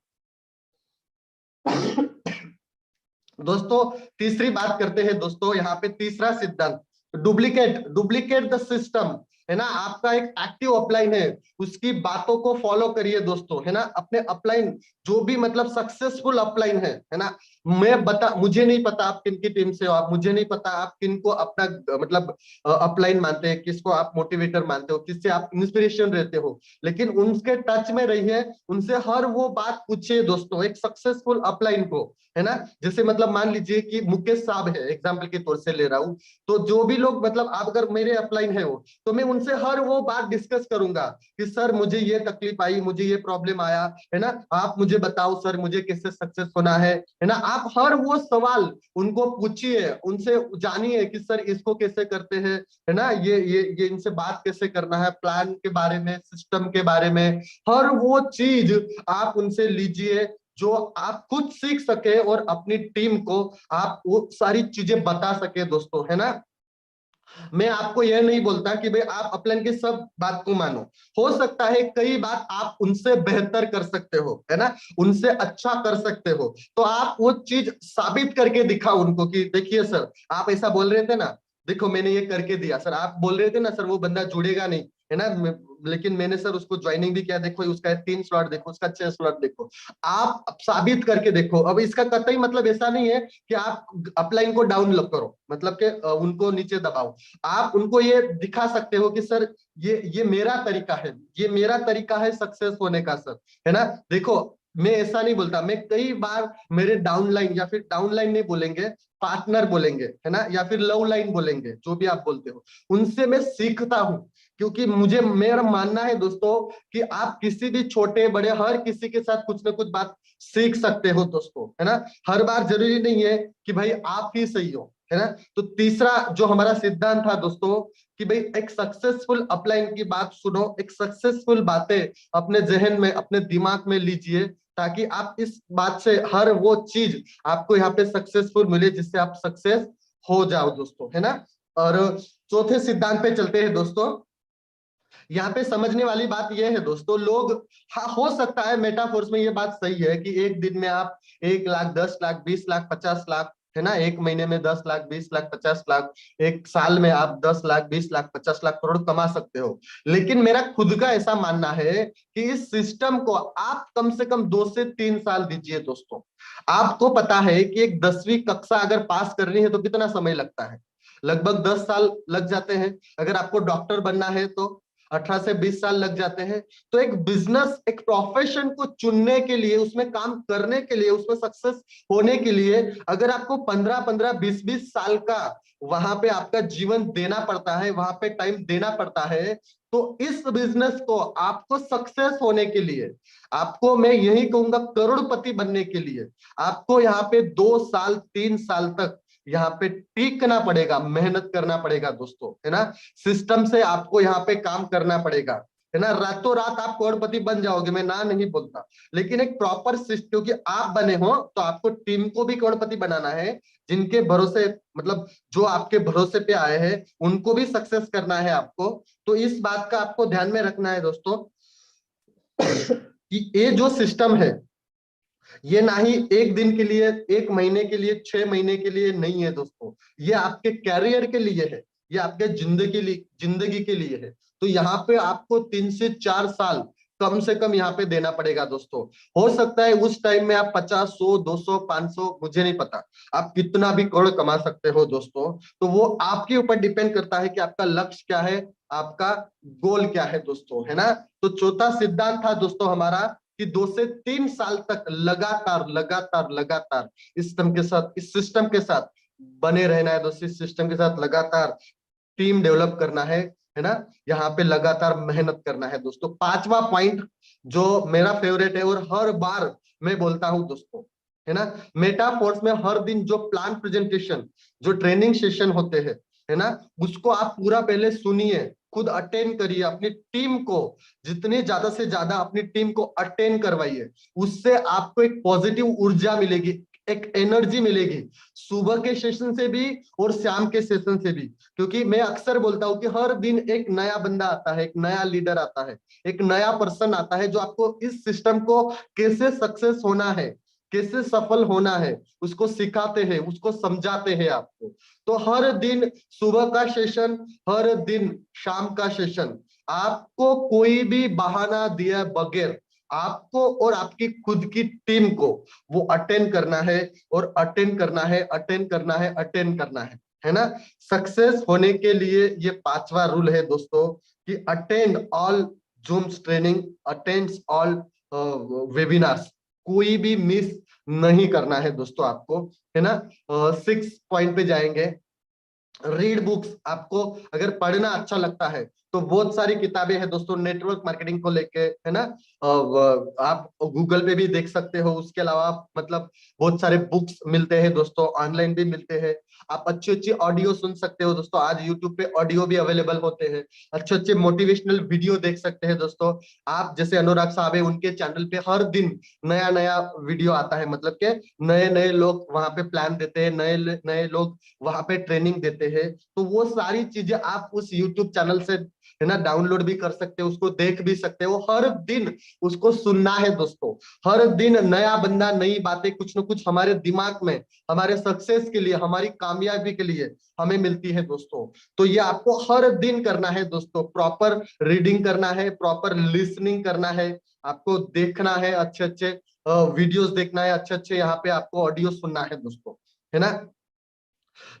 दोस्तों तीसरी बात करते हैं दोस्तों, यहाँ पे तीसरा सिद्धांत, डुप्लीकेट डुप्लीकेट द सिस्टम, है ना। आपका एक एक्टिव अपलाइन है, उसकी बातों को फॉलो करिए दोस्तों, है ना। अपने अपलाइन जो भी मतलब सक्सेसफुल अपलाइन है ना, मुझे नहीं पता आप किन की टीम से हो, आप मुझे नहीं पता आप किनको अपना मतलब अपलाइन मानते हैं, किसको आप मोटिवेटर मानते हो, किससे आप इंस्पिरेशन रहते हो, लेकिन उनके टच में रहिए, उनसे हर वो बात पूछिए दोस्तों, एक सक्सेसफुल अपलाइन को, है ना। जैसे मतलब मान लीजिए कि मुकेश साहब है, एग्जाम्पल के तौर से ले रहा हूं, तो जो भी लोग मतलब आप अगर मेरे अपलाइन है वो, तो मैं उनसे हर वो बात डिस्कस करूंगा कि सर मुझे ये तकलीफ आई, मुझे ये प्रॉब्लम आया, है ना, आप मुझे बताओ सर मुझे कैसे सक्सेस होना है ना। आप हर वो सवाल उनको पूछिए, उनसे जानिए कि सर इसको कैसे करते हैं, है ना, ये इनसे बात कैसे करना है, प्लान के बारे में, सिस्टम के बारे में, हर वो चीज आप उनसे लीजिए जो आप खुद सीख सके और अपनी टीम को आप वो सारी चीजें बता सके दोस्तों, है ना। मैं आपको यह नहीं बोलता कि भाई आप अपलाइन की सब बात को मानो, हो सकता है कई बात आप उनसे बेहतर कर सकते हो, है ना, उनसे अच्छा कर सकते हो, तो आप वो चीज साबित करके दिखाओ उनको कि देखिए सर आप ऐसा बोल रहे थे ना, देखो मैंने ये करके दिया सर, आप बोल रहे थे ना सर वो बंदा जुड़ेगा नहीं, है ना, लेकिन मैंने सर उसको ज्वाइनिंग भी किया, देखो उसका 3 स्लॉट देखो, उसका 6 स्लॉट देखो, आप साबित करके देखो। अब इसका कतई मतलब ऐसा नहीं है कि आप अपलाइन को डाउन करो, मतलब कि उनको नीचे दबाओ, आप उनको ये दिखा सकते हो कि सर ये मेरा तरीका है, ये मेरा तरीका है सक्सेस होने का सर, है ना। देखो मैं ऐसा नहीं बोलता, मैं कई बार मेरे डाउनलाइन, या फिर डाउनलाइन नहीं बोलेंगे, पार्टनर बोलेंगे, है ना, या फिर लव लाइन बोलेंगे, जो भी आप बोलते हो, उनसे मैं सीखता हूं। क्योंकि मुझे, मेरा मानना है दोस्तों कि आप किसी भी छोटे बड़े हर किसी के साथ कुछ ना कुछ बात सीख सकते हो दोस्तों, है ना। हर बार जरूरी नहीं है कि भाई आप ही सही हो, है ना। तो तीसरा जो हमारा सिद्धांत था दोस्तों कि भाई एक सक्सेसफुल अपलाइन की बात सुनो, एक सक्सेसफुल बातें अपने जहन में, अपने दिमाग में लीजिए, ताकि आप इस बात से हर वो चीज आपको यहाँ पे सक्सेसफुल मिले जिससे आप सक्सेस हो जाओ दोस्तों, है ना। और चौथे सिद्धांत पे चलते हैं दोस्तों। यहाँ पे समझने वाली बात यह है दोस्तों, लोग, हाँ हो सकता है मेटाफोर्स में ये बात सही है कि एक दिन में आप 1 लाख, 10 लाख, 20 लाख, 50 लाख, है ना, एक महीने में 10 लाख, 20 लाख, 50 लाख, एक साल में आप 10 लाख, 20 लाख, 50 लाख करोड़ कमा सकते हो। लेकिन मेरा खुद का ऐसा मानना है कि इस सिस्टम को आप कम से कम 2 से 3 साल दीजिए दोस्तों। आपको पता है कि एक 10वीं कक्षा अगर पास करनी है तो कितना समय लगता है? लगभग 10 साल लग जाते हैं। अगर आपको डॉक्टर बनना है तो 18 से 20 साल लग जाते हैं। तो एक बिजनेस, एक प्रोफेशन को चुनने के लिए, उसमें काम करने के लिए, उसमें सक्सेस होने के लिए अगर आपको 15-15, 20-20 साल का वहां पे आपका जीवन देना पड़ता है, वहां पे टाइम देना पड़ता है, तो इस बिजनेस को आपको सक्सेस होने के लिए, आपको मैं यही कहूंगा करोड़पति बनने के लिए, आपको यहाँ पे 2 साल 3 साल तक यहाँ पे टीकना पड़ेगा, मेहनत करना पड़ेगा दोस्तों, है ना। सिस्टम से आपको यहाँ पे काम करना पड़ेगा, है ना। रातों रात आप करोड़पति बन जाओगे, मैं ना नहीं बोलता, लेकिन एक प्रॉपर सिस्टम, क्योंकि आप बने हो तो आपको टीम को भी करोड़पति बनाना है, जिनके भरोसे, मतलब जो आपके भरोसे पे आए हैं उनको भी सक्सेस करना है आपको। तो इस बात का आपको ध्यान में रखना है दोस्तों कि ये जो सिस्टम है ये ना ही एक दिन के लिए, एक महीने के लिए, 6 महीने के लिए नहीं है दोस्तों, ये आपके कैरियर के लिए है, ये आपके जिंदगी के लिए है। तो यहाँ पे आपको 3 से 4 साल कम से कम यहाँ पे देना पड़ेगा दोस्तों। हो सकता है उस टाइम में आप 50, 100, 200, 500, मुझे नहीं पता, आप कितना भी करोड़ कमा सकते हो दोस्तों। तो वो आपके ऊपर डिपेंड करता है कि आपका लक्ष्य क्या है, आपका गोल क्या है दोस्तों, है ना। तो चौथा सिद्धांत था दोस्तों हमारा कि 2 से 3 साल तक लगातार लगातार लगातार इस सिस्टम के साथ बने रहना है दोस्तों, इस सिस्टम के साथ लगातार टीम डेवलप करना है ना। यहाँ पे लगातार मेहनत करना है दोस्तों। पांचवा पॉइंट जो मेरा फेवरेट है और हर बार मैं बोलता हूं दोस्तों, है ना, मेटाफोर्स में हर दिन जो प्लान प्रेजेंटेशन, जो ट्रेनिंग सेशन होते हैं, है ना, उसको आप पूरा पहले सुनिए, खुद अटेंड करिए, अपनी टीम को जितने ज्यादा से ज्यादा अपनी टीम को अटेंड करवाइए। उससे आपको एक पॉजिटिव ऊर्जा मिलेगी, एक एनर्जी मिलेगी, सुबह के सेशन से भी और शाम के सेशन से भी। क्योंकि मैं अक्सर बोलता हूं कि हर दिन एक नया बंदा आता है, एक नया लीडर आता है, एक नया पर्सन आता है जो आपको इस सिस्टम को कैसे सक्सेस होना है, कैसे सफल होना है, उसको सिखाते हैं, उसको समझाते हैं आपको। तो हर दिन सुबह का सेशन, हर दिन शाम का सेशन, आपको कोई भी बहाना दिए बगैर आपको और आपकी खुद की टीम को वो अटेंड करना है, और अटेंड करना है, अटेंड करना है, अटेंड करना है ना। सक्सेस होने के लिए ये पांचवा रूल है दोस्तों कि attend all Zooms training, attend all webinars, कोई भी मिस नहीं करना है दोस्तों आपको, है ना। 6 पॉइंट पे जाएंगे। रीड बुक्स, आपको अगर पढ़ना अच्छा लगता है तो बहुत सारी किताबें हैं दोस्तों नेटवर्क मार्केटिंग को लेके, है ना। आप गूगल पे भी देख सकते हो, उसके अलावा मतलब बहुत सारे बुक्स मिलते हैं दोस्तों, ऑनलाइन भी मिलते हैं। आप अच्छी अच्छी ऑडियो सुन सकते हो दोस्तों, आज यूट्यूब पे ऑडियो भी अवेलेबल होते हैं। अच्छे अच्छे मोटिवेशनल वीडियो देख सकते हैं दोस्तों। आप जैसे अनुराग साहब है, उनके चैनल पे हर दिन नया नया वीडियो आता है, मतलब के नए नए लोग वहां पे प्लान देते हैं, नए नए लोग वहां पे ट्रेनिंग देते हैं। तो वो सारी चीजें आप उस यूट्यूब चैनल से, है ना, डाउनलोड भी कर सकते हो, उसको देख भी सकते हो। हर दिन उसको सुनना है दोस्तों, हर दिन नया बंदा, नई बातें, कुछ ना कुछ हमारे दिमाग में, हमारे सक्सेस के लिए, हमारी कामयाबी के लिए हमें मिलती है दोस्तों। तो ये आपको हर दिन करना है दोस्तों, प्रॉपर रीडिंग करना है, प्रॉपर लिसनिंग करना है, आपको देखना है, अच्छे अच्छे वीडियोस देखना है, अच्छे अच्छे यहाँ पे आपको ऑडियो सुनना है दोस्तों, है ना।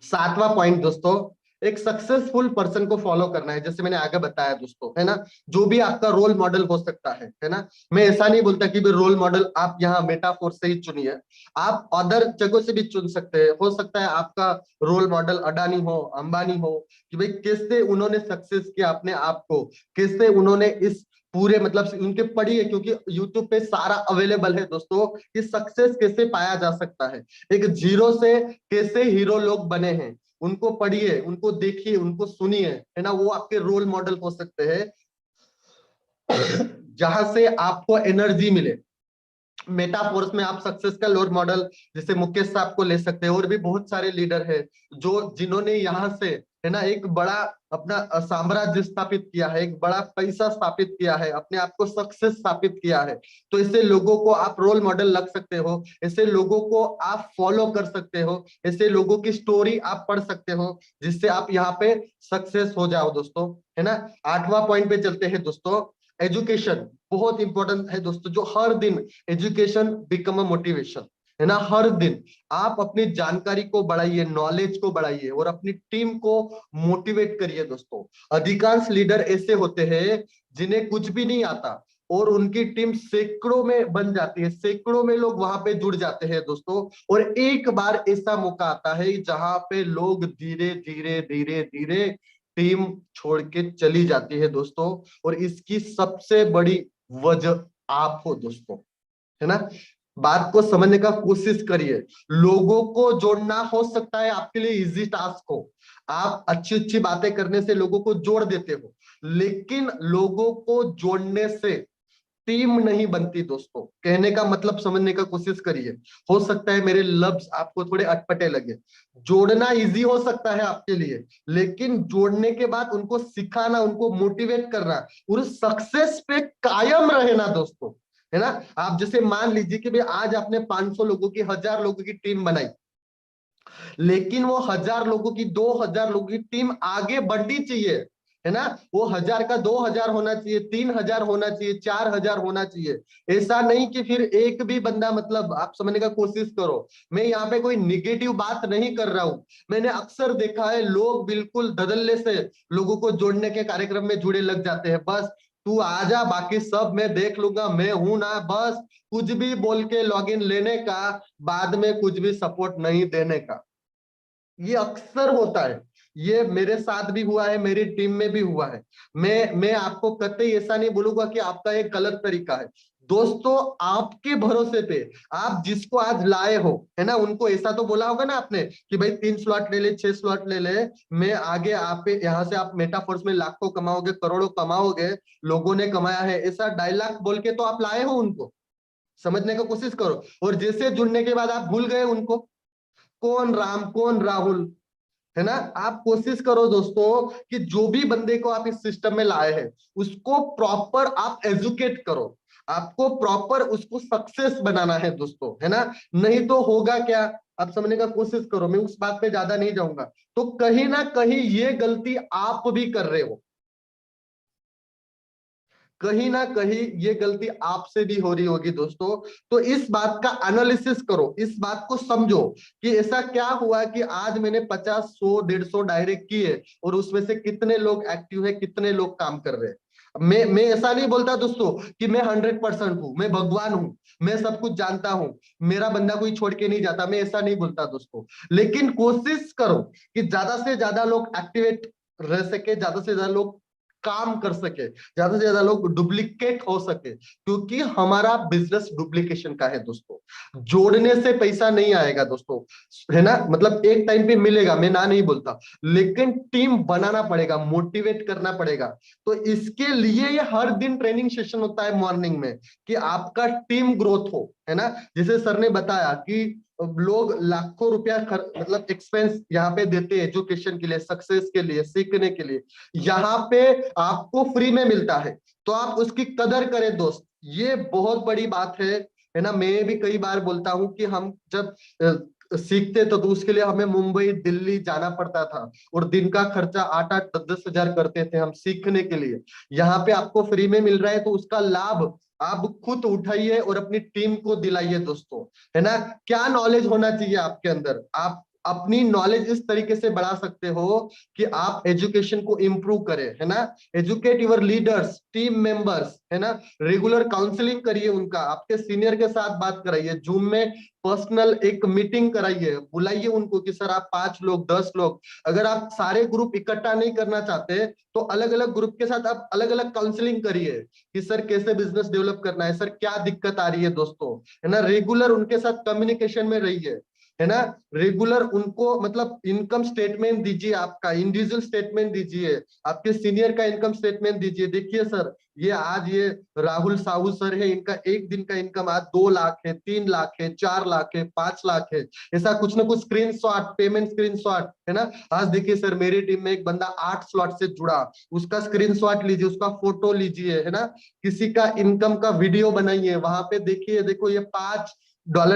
7वां पॉइंट दोस्तों, एक सक्सेसफुल पर्सन को फॉलो करना है, जैसे मैंने आगे बताया दोस्तों, है ना। जो भी आपका रोल मॉडल हो सकता है ना। मैं ऐसा नहीं बोलता कि रोल मॉडल आप यहाँ मेटाफोर से ही चुनिए, आप अदर जगहों से भी चुन सकते हैं। हो सकता है आपका रोल मॉडल अडानी हो, अंबानी हो, कि भाई कैसे उन्होंने सक्सेस किया अपने आप को, कैसे उन्होंने इस पूरे मतलब उनके पढ़िए, क्योंकि यूट्यूब पे सारा अवेलेबल है दोस्तों कि सक्सेस कैसे पाया जा सकता है, एक जीरो से कैसे हीरो लोग बने हैं, उनको पढ़िए, उनको देखिए, उनको सुनिए, है ना। वो आपके रोल मॉडल हो सकते हैं जहां से आपको एनर्जी मिले। मेटाफोर्स में आप सक्सेस का रोल मॉडल जैसे मुकेश साहब को ले सकते हैं, और भी बहुत सारे लीडर हैं जो जिन्होंने यहाँ से, है ना, एक बड़ा अपना साम्राज्य स्थापित किया है, एक बड़ा पैसा स्थापित किया है, अपने आप को सक्सेस स्थापित किया है। तो ऐसे लोगों को आप रोल मॉडल लग सकते हो, ऐसे लोगों को आप फॉलो कर सकते हो, ऐसे लोगों की स्टोरी आप पढ़ सकते हो, जिससे आप यहाँ पे सक्सेस हो जाओ दोस्तों, है ना। 8वां पॉइंट पे चलते हैं दोस्तों, एजुकेशन बहुत इंपॉर्टेंट है दोस्तों, जो हर दिन एजुकेशन बिकम अ मोटिवेशन, है ना। हर दिन आप अपनी जानकारी को बढ़ाइए, नॉलेज को बढ़ाइए, और अपनी टीम को मोटिवेट करिए दोस्तों। अधिकांश लीडर ऐसे होते हैं जिन्हें कुछ भी नहीं आता, और उनकी टीम सैकड़ों में बन जाती है, सैकड़ों में लोग वहां पे जुड़ जाते हैं दोस्तों। और एक बार ऐसा मौका आता है जहां पे लोग धीरे धीरे धीरे धीरे टीम छोड़ के चली जाती है दोस्तों, और इसकी सबसे बड़ी वजह आप हो दोस्तों, है ना। बात को समझने का कोशिश करिए, लोगों को जोड़ना हो सकता है आपके लिए इजी टास्क हो, आप अच्छी अच्छी बातें करने से लोगों को जोड़ देते हो, लेकिन लोगों को जोड़ने से टीम नहीं बनती दोस्तों। कहने का मतलब समझने का कोशिश करिए। हो सकता है मेरे लफ्ज आपको थोड़े अटपटे लगे, जोड़ना इजी हो सकता है आपके लिए, लेकिन जोड़ने के बाद उनको सिखाना, उनको मोटिवेट करना, और सक्सेस पे कायम रहना दोस्तों, है ना। आप जैसे मान लीजिए कि भाई आज आपने 500 लोगों की, 1000 लोगों की टीम बनाई, लेकिन वो 1000 लोगों की, 2000 लोगों की टीम आगे बढ़नी चाहिए, है ना। वो 1000 का 2000 होना चाहिए, 3000 होना चाहिए, 4000 होना चाहिए। ऐसा नहीं कि फिर एक भी बंदा, मतलब आप समझने का कोशिश करो, मैं यहाँ पे कोई निगेटिव बात नहीं कर रहा हूं। मैंने अक्सर देखा है लोग बिल्कुल धड़ल्ले से लोगों को जोड़ने के कार्यक्रम में जुड़े लग जाते हैं, बस तू आजा, बाकी सब मैं देख लूंगा, मैं हूं ना, बस कुछ भी बोल के लॉगिन लेने का, बाद में कुछ भी सपोर्ट नहीं देने का। ये अक्सर होता है, ये मेरे साथ भी हुआ है, मेरी टीम में भी हुआ है। मैं आपको कतई ऐसा नहीं बोलूंगा कि आपका एक गलत तरीका है दोस्तों। आपके भरोसे पे आप जिसको आज लाए हो, है ना, उनको ऐसा तो बोला होगा ना आपने कि भाई 3 स्लॉट ले ले, 6 स्लॉट ले ले, मैं आगे आप यहाँ से आप मेटाफोर्स में लाखों कमाओगे, करोड़ों कमाओगे, लोगों ने कमाया है, ऐसा डायलॉग बोल के तो आप लाए हो उनको। समझने का कोशिश करो, और जैसे जुड़ने के बाद आप भूल गए उनको, कौन राम कौन राहुल, है ना। आप कोशिश करो दोस्तों कि जो भी बंदे को आप इस सिस्टम में लाए हैं, उसको प्रॉपर आप एजुकेट करो, आपको प्रॉपर उसको सक्सेस बनाना है दोस्तों, है ना। नहीं तो होगा क्या, आप समझने का कोशिश करो, मैं उस बात पे ज्यादा नहीं जाऊंगा। तो कहीं ना कहीं ये गलती आप भी कर रहे हो, कहीं ना कहीं ये गलती आपसे भी हो रही होगी दोस्तों। तो इस बात का एनालिसिस करो, इस बात को समझो कि ऐसा क्या हुआ कि आज मैंने 50, 100, 150 डायरेक्ट किए, और उसमें से कितने लोग एक्टिव है, कितने लोग काम कर रहे हैं। मैं ऐसा नहीं बोलता दोस्तों कि मैं 100% हूं, मैं भगवान हूं, मैं सब कुछ जानता हूं, मेरा बंदा कोई छोड़ के नहीं जाता, मैं ऐसा नहीं बोलता दोस्तों। लेकिन कोशिश करो कि ज्यादा से ज्यादा लोग एक्टिवेट रह सके, ज्यादा से ज्यादा लोग काम कर सके, ज्यादा से ज्यादा लोग डुप्लीकेट हो सके, क्योंकि हमारा बिजनेस डुप्लीकेशन का है दोस्तों। जोड़ने से पैसा नहीं आएगा दोस्तों, है ना, मतलब एक टाइम पे मिलेगा, मैं ना नहीं बोलता, लेकिन टीम बनाना पड़ेगा, मोटिवेट करना पड़ेगा। तो इसके लिए ये हर दिन ट्रेनिंग सेशन होता है मॉर्निंग में, कि आपका टीम ग्रोथ हो, है ना। जैसे सर ने बताया कि लोग लाखों रुपया मतलब एक्सपेंस यहाँ पे देते हैं एजुकेशन के लिए, सक्सेस के लिए, सीखने के लिए, यहाँ पे आपको फ्री में मिलता है, तो आप उसकी कदर करें दोस्त, ये बहुत बड़ी बात है ना। मैं भी कई बार बोलता हूं कि हम जब सीखते तो उसके लिए हमें मुंबई दिल्ली जाना पड़ता था, और दिन का खर्चा 8-8 10-10 हजार करते थे हम सीखने के लिए। यहाँ पे आपको फ्री में मिल रहा है, तो उसका लाभ आप खुद उठाइए और अपनी टीम को दिलाइए दोस्तों, है ना। क्या नॉलेज होना चाहिए आपके अंदर, आप अपनी नॉलेज इस तरीके से बढ़ा सकते हो कि आप एजुकेशन को इंप्रूव करें, है ना। Educate your leaders, team members, है ना। रेगुलर काउंसलिंग करिए उनका, आपके सीनियर के साथ बात कराइए, जूम में पर्सनल एक मीटिंग कराइए, बुलाइए उनको कि सर आप 5 लोग 10 लोग, अगर आप सारे ग्रुप इकट्ठा नहीं करना चाहते तो अलग अलग ग्रुप के साथ आप अलग अलग काउंसलिंग करिए कि सर कैसे बिजनेस डेवलप करना है, सर क्या दिक्कत आ रही है दोस्तों, है ना। रेगुलर उनके साथ कम्युनिकेशन में रहिए, है ना। रेगुलर उनको मतलब इनकम स्टेटमेंट दीजिए, आपका इंडिविजुअल स्टेटमेंट दीजिए, आपके सीनियर का इनकम स्टेटमेंट दीजिए, देखिए सर ये आज ये राहुल साहू सर है, इनका एक दिन का इनकम आज 2 लाख है, 3 लाख है, 4 लाख है, 5 लाख है, ऐसा कुछ ना कुछ स्क्रीनशॉट, पेमेंट स्क्रीनशॉट, है ना। आज देखिए सर मेरी टीम में एक बंदा 8 स्लॉट से जुड़ा, उसका स्क्रीनशॉट लीजिए, उसका फोटो लीजिए, है ना। किसी का इनकम का वीडियो बनाइए, वहां पे देखिए देखो ये $5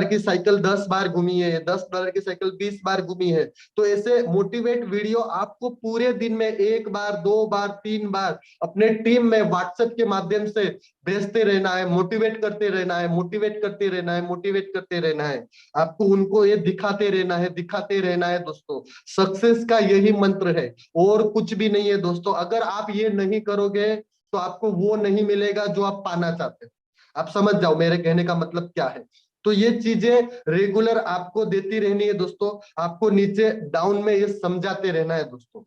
की साइकिल 10 बार घूमी है, $10 की साइकिल 20 बार घूमी है। तो ऐसे मोटिवेट वीडियो आपको पूरे दिन में 1 बार 2 बार 3 बार अपने टीम में व्हाट्सएप के माध्यम से भेजते रहना है, मोटिवेट करते रहना है, मोटिवेट करते रहना है, मोटिवेट करते रहना है। आपको उनको ये दिखाते रहना है, दिखाते रहना है दोस्तों। सक्सेस का यही मंत्र है और कुछ भी नहीं है दोस्तों। अगर आप ये नहीं करोगे तो आपको वो नहीं मिलेगा जो आप पाना चाहते हैं। आप समझ जाओ मेरे कहने का मतलब क्या है। तो ये चीजें रेगुलर आपको देती रहनी है दोस्तों, आपको नीचे डाउन में ये समझाते रहना है दोस्तों,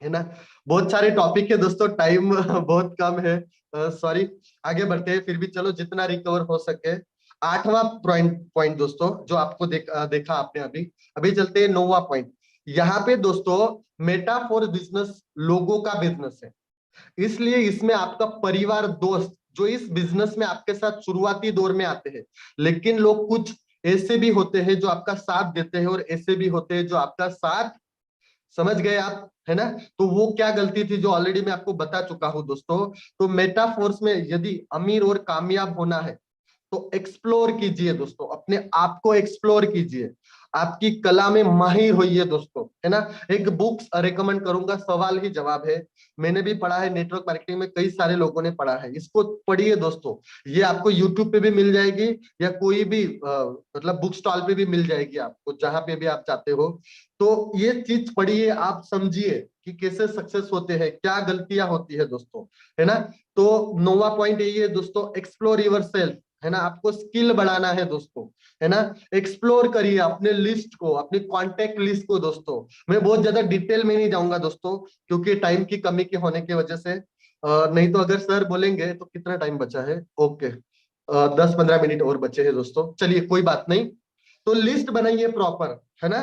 है ना। बहुत सारे टॉपिक है दोस्तों, टाइम बहुत कम है, सॉरी। आगे बढ़ते हैं, फिर भी चलो जितना रिकवर हो सके। 8वां पॉइंट पॉइंट दोस्तों जो आपको देखा आपने अभी, अभी चलते हैं 9वां पॉइंट। यहाँ पे दोस्तों मेटाफोर बिजनेस लोगों का बिजनेस है, इसलिए इसमें आपका परिवार दोस्त जो इस बिजनेस में आपके साथ शुरुआती दौर में आते हैं, लेकिन लोग कुछ ऐसे भी होते हैं जो आपका साथ देते हैं और ऐसे भी होते हैं जो आपका साथ, समझ गए आप, है ना। तो वो क्या गलती थी जो ऑलरेडी मैं आपको बता चुका हूं दोस्तों। तो मेटाफोर्स में यदि अमीर और कामयाब होना है तो एक्सप्लोर कीजिए दोस्तों, अपने आप को एक्सप्लोर कीजिए, आपकी कला में माहिर होइए दोस्तों, है ना। एक बुक्स रिकमेंड करूंगा, सवाल ही जवाब है, मैंने भी पढ़ा है, नेटवर्क मार्केटिंग में कई सारे लोगों ने पढ़ा है, इसको पढ़िए दोस्तों। ये आपको यूट्यूब पे भी मिल जाएगी या कोई भी मतलब बुक स्टॉल पे भी मिल जाएगी, आपको जहां पे भी आप चाहते हो। तो ये चीज पढ़िए, आप समझिए कि कैसे सक्सेस होते हैं, क्या गलतियां होती है दोस्तों, है ना। तो 9वां पॉइंट यही है दोस्तों, एक्सप्लोर योर सेल्फ, है ना। आपको स्किल बढ़ाना है दोस्तों, है ना। एक्सप्लोर करिए अपने लिस्ट को, अपनी कॉन्टेक्ट लिस्ट को दोस्तों। मैं बहुत ज्यादा डिटेल में नहीं जाऊंगा दोस्तों क्योंकि टाइम की कमी के होने की वजह से, नहीं तो अगर सर बोलेंगे तो कितना टाइम बचा है, ओके 10-15 मिनट और बचे हैं दोस्तों, चलिए कोई बात नहीं। तो लिस्ट बनाइए प्रॉपर, है ना।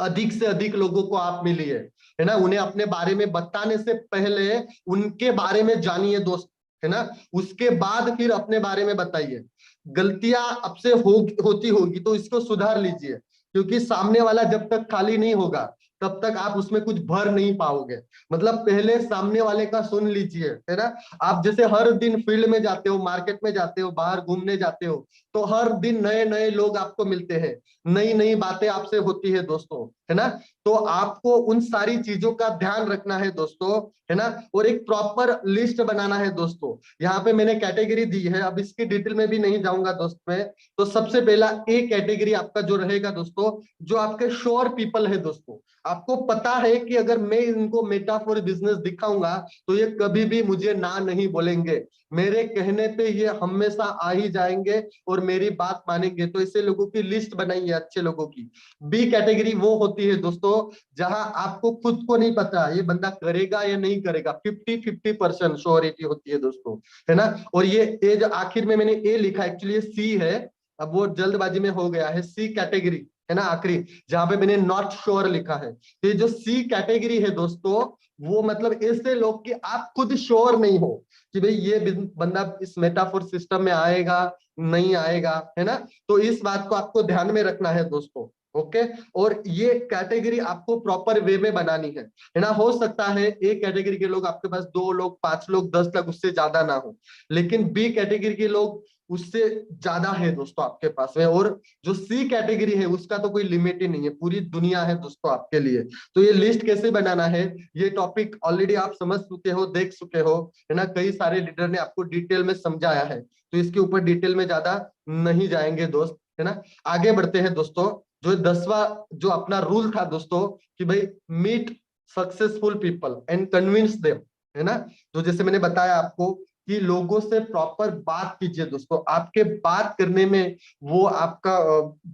अधिक से अधिक लोगों को आप मिलिए, है ना। उन्हें अपने बारे में बताने से पहले उनके बारे में जानिए दोस्त, है ना। उसके बाद फिर अपने बारे में बताइए। गलतियां अब से होती होगी तो इसको सुधार लीजिए, क्योंकि सामने वाला जब तक खाली नहीं होगा तब तक आप उसमें कुछ भर नहीं पाओगे। मतलब पहले सामने वाले का सुन लीजिए, है ना। आप जैसे हर दिन फील्ड में जाते हो, मार्केट में जाते हो, बाहर घूमने जाते हो, तो हर दिन नए नए लोग आपको मिलते हैं, नई नई बातें आपसे होती है दोस्तों, है ना। तो आपको उन सारी चीजों का ध्यान रखना है दोस्तों, है ना। और एक प्रॉपर लिस्ट बनाना है दोस्तों। यहाँ पे मैंने कैटेगरी दी है, अब इसकी डिटेल में भी नहीं जाऊंगा दोस्त में। तो सबसे पहला ए कैटेगरी आपका जो रहेगा दोस्तों, जो आपके श्योर पीपल है दोस्तों। आपको पता है कि अगर मैं इनको मेटाफोर बिजनेस दिखाऊंगा तो ये कभी भी मुझे ना नहीं बोलेंगे, मेरे कहने पे ये हमेशा आ ही जाएंगे और मेरी बात मानेंगे। तो ऐसे लोगों की लिस्ट बनाइए, अच्छे लोगों की। बी कैटेगरी वो होती है दोस्तों जहां आपको खुद को नहीं पता ये बंदा करेगा या नहीं करेगा, 50-50% श्योरिटी होती है दोस्तों, है ना। और ये ए जो आखिर में मैंने ए लिखा, एक्चुअली सी है, अब वो जल्दबाजी में हो गया है, सी कैटेगरी, है ना। आखिरी जहां पे मैंने नॉट श्योर लिखा है, तो ये जो सी कैटेगरी है दोस्तों, वो मतलब ऐसे लोग कि आप खुद श्योर नहीं हो कि भाई ये बंदा इस मेटाफोर सिस्टम में आएगा नहीं आएगा, है ना। तो इस बात को आपको ध्यान में रखना है दोस्तों, ओके। और ये कैटेगरी आपको प्रॉपर वे में बनानी है ना। हो सकता है ए कैटेगरी के लोग आपके पास 2 लोग, 5 लोग, 10 लोग, उससे ज्यादा ना हो, लेकिन बी कैटेगरी के लोग उससे ज्यादा है दोस्तों आपके पास में। और जो सी कैटेगरी है उसका तो कोई लिमिट ही नहीं है, पूरी दुनिया है दोस्तों आपके लिए। तो ये लिस्ट कैसे बनाना है, ये टॉपिक ऑलरेडी आप समझ चुके हो, देख चुके हो, है ना। कई सारे लीडर ने आपको डिटेल में समझाया है, तो इसके ऊपर डिटेल में ज्यादा नहीं जाएंगे दोस्त, है ना। आगे बढ़ते हैं दोस्तों। जो 10वां जो अपना रूल था दोस्तों कि भाई meet successful people and convince them, है ना। तो जैसे मैंने बताया आपको कि लोगों से प्रॉपर बात कीजिए दोस्तों, आपके बात करने में वो आपका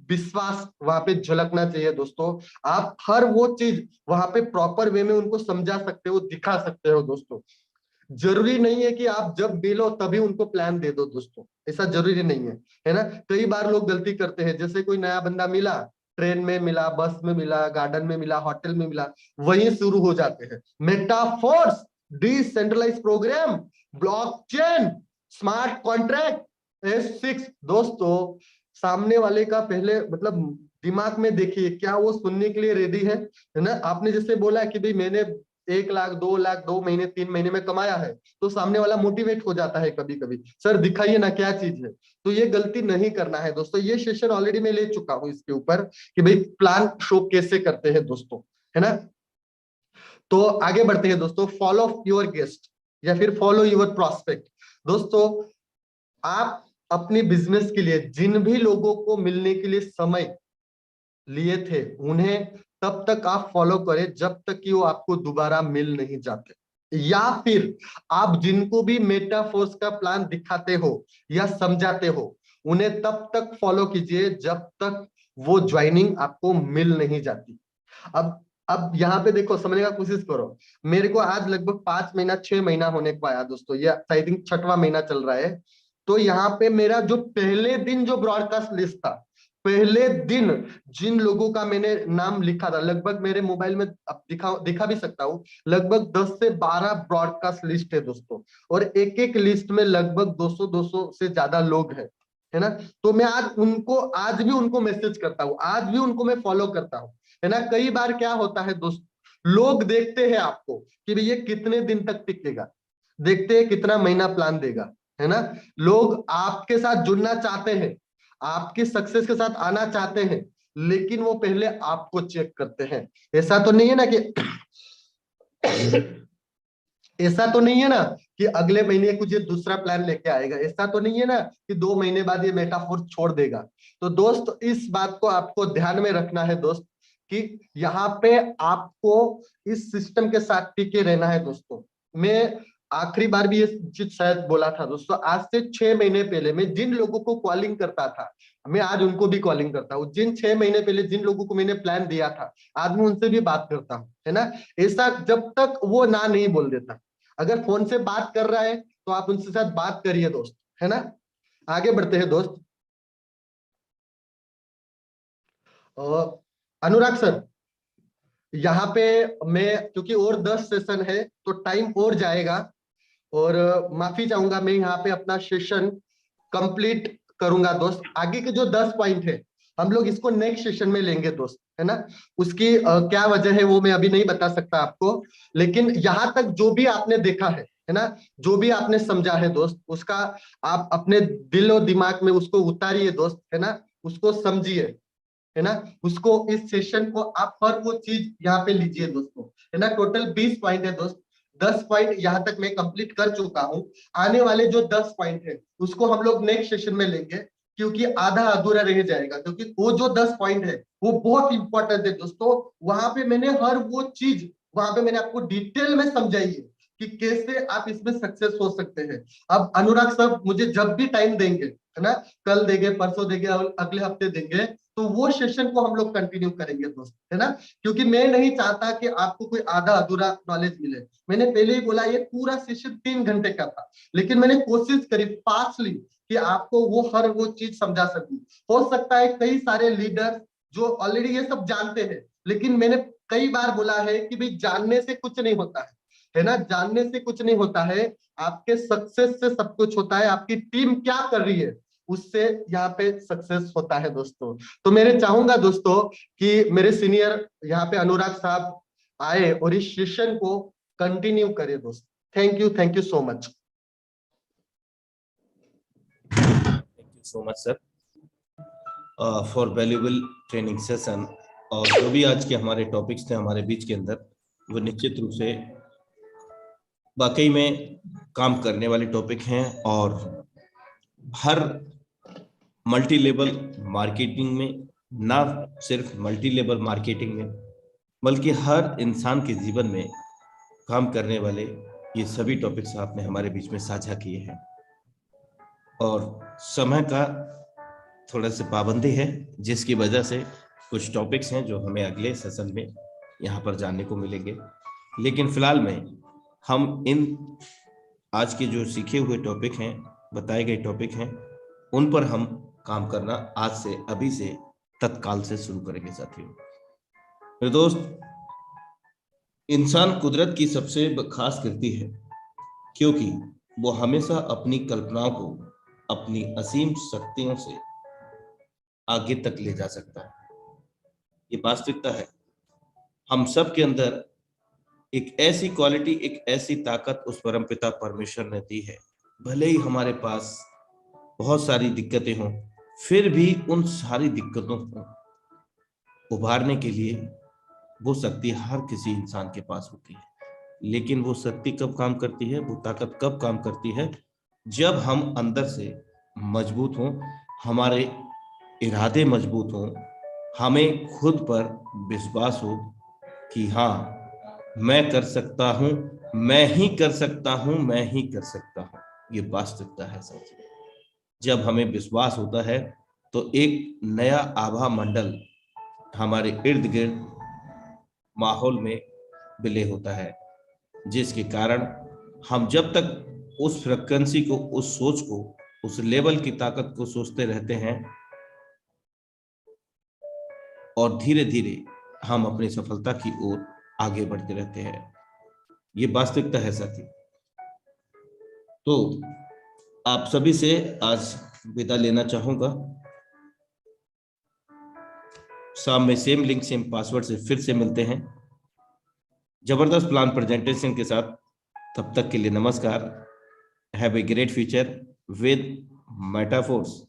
विश्वास वहां पे झलकना चाहिए दोस्तों। आप हर वो चीज वहां पे प्रॉपर वे में उनको समझा सकते हो, दिखा सकते हो दोस्तों। जरूरी नहीं है कि आप जब मिलो तभी उनको प्लान दे दो दोस्तों, ऐसा जरूरी नहीं है ना। कई बार लोग गलती करते हैं, जैसे कोई नया बंदा मिला, ट्रेन में मिला, बस में मिला, गार्डन में मिला, होटल में मिला, वहीं शुरू हो जाते हैं Metaforce, decentralize program, blockchain, smart contract, S6 दोस्तों। सामने वाले का पहले मतलब दिमाग में देखिए, क्या वो सुनने के लिए रेडी है ना। आपने जैसे बोला कि भाई मैंने 1 लाख, 2 लाख 2 महीने 3 महीने में कमाया है, तो सामने वाला मोटिवेट हो जाता है कभी कभी, सर दिखाइए ना क्या चीज है। तो ये गलती नहीं करना है दोस्तों। ये सेशन ऑलरेडी मैं ले चुका हूं इसके ऊपर कि भाई प्लान शो कैसे करते हैं दोस्तों, है ना। तो आगे बढ़ते हैं दोस्तों। फॉलो योर गेस्ट या फिर फॉलो योर प्रॉस्पेक्ट। दोस्तों आप अपनी बिजनेस के लिए जिन भी लोगों को मिलने के लिए समय लिए थे, उन्हें तब तक आप फॉलो करें जब तक कि वो आपको दोबारा मिल नहीं जाते। या फिर आप जिनको भी मेटाफोर्स का प्लान दिखाते हो या समझाते हो, उन्हें तब तक फॉलो कीजिए जब तक वो ज्वाइनिंग आपको मिल नहीं जाती। अब यहाँ पे देखो, समझने का कोशिश करो। मेरे को आज लगभग 5 महीना 6 महीना होने को आया दोस्तों, ये आई थिंक 6वां महीना चल रहा है। तो यहाँ पे मेरा जो पहले दिन जो ब्रॉडकास्ट लिस्ट था, पहले दिन जिन लोगों का मैंने नाम लिखा था, लगभग मेरे मोबाइल में अब दिखा भी सकता हूँ, लगभग 10 से 12 ब्रॉडकास्ट लिस्ट है दोस्तों। और एक एक लिस्ट में लगभग 200 से ज्यादा लोग हैं, है ना। तो मैं आज भी उनको मैसेज करता हूँ, आज भी उनको मैं फॉलो करता हूँ, है ना। कई बार क्या होता है दोस्त, लोग देखते हैं आपको कि भैया कितने दिन तक टिकेगा, देखते हैं कितना महीना प्लान देगा, है ना। लोग आपके साथ जुड़ना चाहते हैं, आपके सक्सेस के साथ आना चाहते हैं, लेकिन वो पहले आपको चेक करते हैं। ऐसा तो नहीं है ना कि ऐसा तो नहीं है ना कि अगले महीने कुछ ये दूसरा प्लान लेके आएगा, ऐसा तो नहीं है ना कि 2 महीने बाद ये मेटाफोर छोड़ देगा। तो दोस्त इस बात को आपको ध्यान में रखना है दोस्त, कि यहाँ पे आपको इस सिस्टम के साथ टिके रहना है दोस्तों। मैं आखिरी बार भी ये चीज शायद बोला था दोस्तों, आज से 6 महीने पहले मैं जिन लोगों को कॉलिंग करता था, मैं आज उनको भी कॉलिंग करता हूँ। जिन 6 महीने पहले जिन लोगों को मैंने प्लान दिया था, आज मैं उनसे भी बात करता हूँ, है ना। ऐसा जब तक वो ना नहीं बोल देता, अगर फोन से बात कर रहा है तो आप उनसे साथ बात करिए दोस्त, है ना। आगे बढ़ते हैं दोस्त। अनुराग सर, यहाँ पे मैं, क्योंकि और 10 सेशन है तो टाइम और जाएगा, और माफी चाहूंगा, मैं यहाँ पे अपना सेशन कंप्लीट करूंगा दोस्त। आगे के जो 10 पॉइंट है हम लोग इसको नेक्स्ट सेशन में लेंगे दोस्त, है ना। उसकी क्या वजह है वो मैं अभी नहीं बता सकता आपको, लेकिन यहाँ तक जो भी आपने देखा है ना, जो भी आपने समझा है दोस्त, उसका आप अपने दिल और दिमाग में उसको उतारिए दोस्त, है ना। उसको समझिए, है ना। उसको, इस सेशन को आप हर वो चीज यहाँ पे लीजिए दोस्तों, है ना। टोटल 20 पॉइंट है दोस्त, 10 पॉइंट यहाँ तक मैं कंप्लीट कर चुका हूँ। आने वाले जो 10 पॉइंट है उसको हम लोग नेक्स्ट सेशन में लेंगे, क्योंकि आधा अधूरा रह जाएगा, क्योंकि वो जो 10 पॉइंट है वो बहुत इंपॉर्टेंट है दोस्तों। वहां पे मैंने हर वो चीज, वहां पे मैंने आपको डिटेल में समझाई है कि कैसे आप इसमें सक्सेस हो सकते हैं। अब अनुराग साहब मुझे जब भी टाइम देंगे, है ना, कल देंगे, परसों देंगे, और अगले हफ्ते देंगे, तो वो सेशन को हम लोग कंटिन्यू करेंगे दोस्त, है ना। क्योंकि मैं नहीं चाहता कि आपको कोई आधा अधूरा नॉलेज मिले। मैंने पहले ही बोला ये पूरा सेशन 3 घंटे का था, लेकिन मैंने कोशिश करी फास्टली कि आपको वो हर वो चीज समझा सकूं। हो सकता है कई सारे लीडर जो ऑलरेडी ये सब जानते हैं, लेकिन मैंने कई बार बोला है कि भाई जानने से कुछ नहीं होता है ना, जानने से कुछ नहीं होता है। आपके सक्सेस से सब कुछ होता है, आपकी टीम क्या कर रही है, उससे यहाँ पे सक्सेस होता है दोस्तों। तो मेरे चाहूंगा दोस्तों कि मेरे सीनियर यहाँ पे अनुराग साहब आए और इस सेशन को कंटिन्यू करें दोस्तों। Thank you so much. Thank you so much sir for valuable training session. और जो भी आज के हमारे टॉपिक्स थे हमारे बीच के अंदर, वो निश्चित रूप से वाकई में काम करने वाले टॉपिक हैं। और हर मल्टी लेवल मार्केटिंग में, ना सिर्फ मल्टी लेवल मार्केटिंग में, बल्कि हर इंसान के जीवन में काम करने वाले ये सभी टॉपिक्स आपने हमारे बीच में साझा किए हैं। और समय का थोड़ा सा पाबंदी है, जिसकी वजह से कुछ टॉपिक्स हैं जो हमें अगले सेशन में यहाँ पर जानने को मिलेंगे। लेकिन फिलहाल में हम इन आज के जो सीखे हुए टॉपिक हैं, बताए गए टॉपिक हैं, उन पर हम काम करना आज से, अभी से, तत्काल से शुरू करेंगे साथियों। मेरे दोस्त, इंसान कुदरत की सबसे खास कृति है, क्योंकि वो हमेशा अपनी कल्पनाओं को अपनी असीम शक्तियों से आगे तक ले जा सकता है। ये वास्तविकता है। हम सब के अंदर एक ऐसी क्वालिटी, एक ऐसी ताकत उस परमपिता परमेश्वर ने दी है। भले ही हमारे पास बहुत सारी दिक्कतें हों, फिर भी उन सारी दिक्कतों को उभारने के लिए वो शक्ति हर किसी इंसान के पास होती है। लेकिन वो शक्ति कब काम करती है, वो ताकत कब काम करती है? जब हम अंदर से मजबूत हों, हमारे इरादे मजबूत हों, हमें खुद पर विश्वास हो कि हाँ, मैं कर सकता हूं, मैं ही कर सकता हूं, मैं ही कर सकता हूं। ये वास्तविकता है सच। जब हमें विश्वास होता है तो एक नया आभा मंडल हमारे इर्द गिर्द माहौल में विलय होता है, जिसके कारण हम जब तक उस फ्रिक्वेंसी को, उस सोच को, उस लेवल की ताकत को सोचते रहते हैं, और धीरे धीरे हम अपनी सफलता की ओर आगे बढ़ते रहते हैं। ये वास्तविकता है साथी। तो आप सभी से आज विदा लेना चाहूंगा। शाम में सेम लिंक, सेम पासवर्ड से फिर से मिलते हैं जबरदस्त प्लान प्रेजेंटेशन के साथ। तब तक के लिए नमस्कार। Have a great future with metaphors.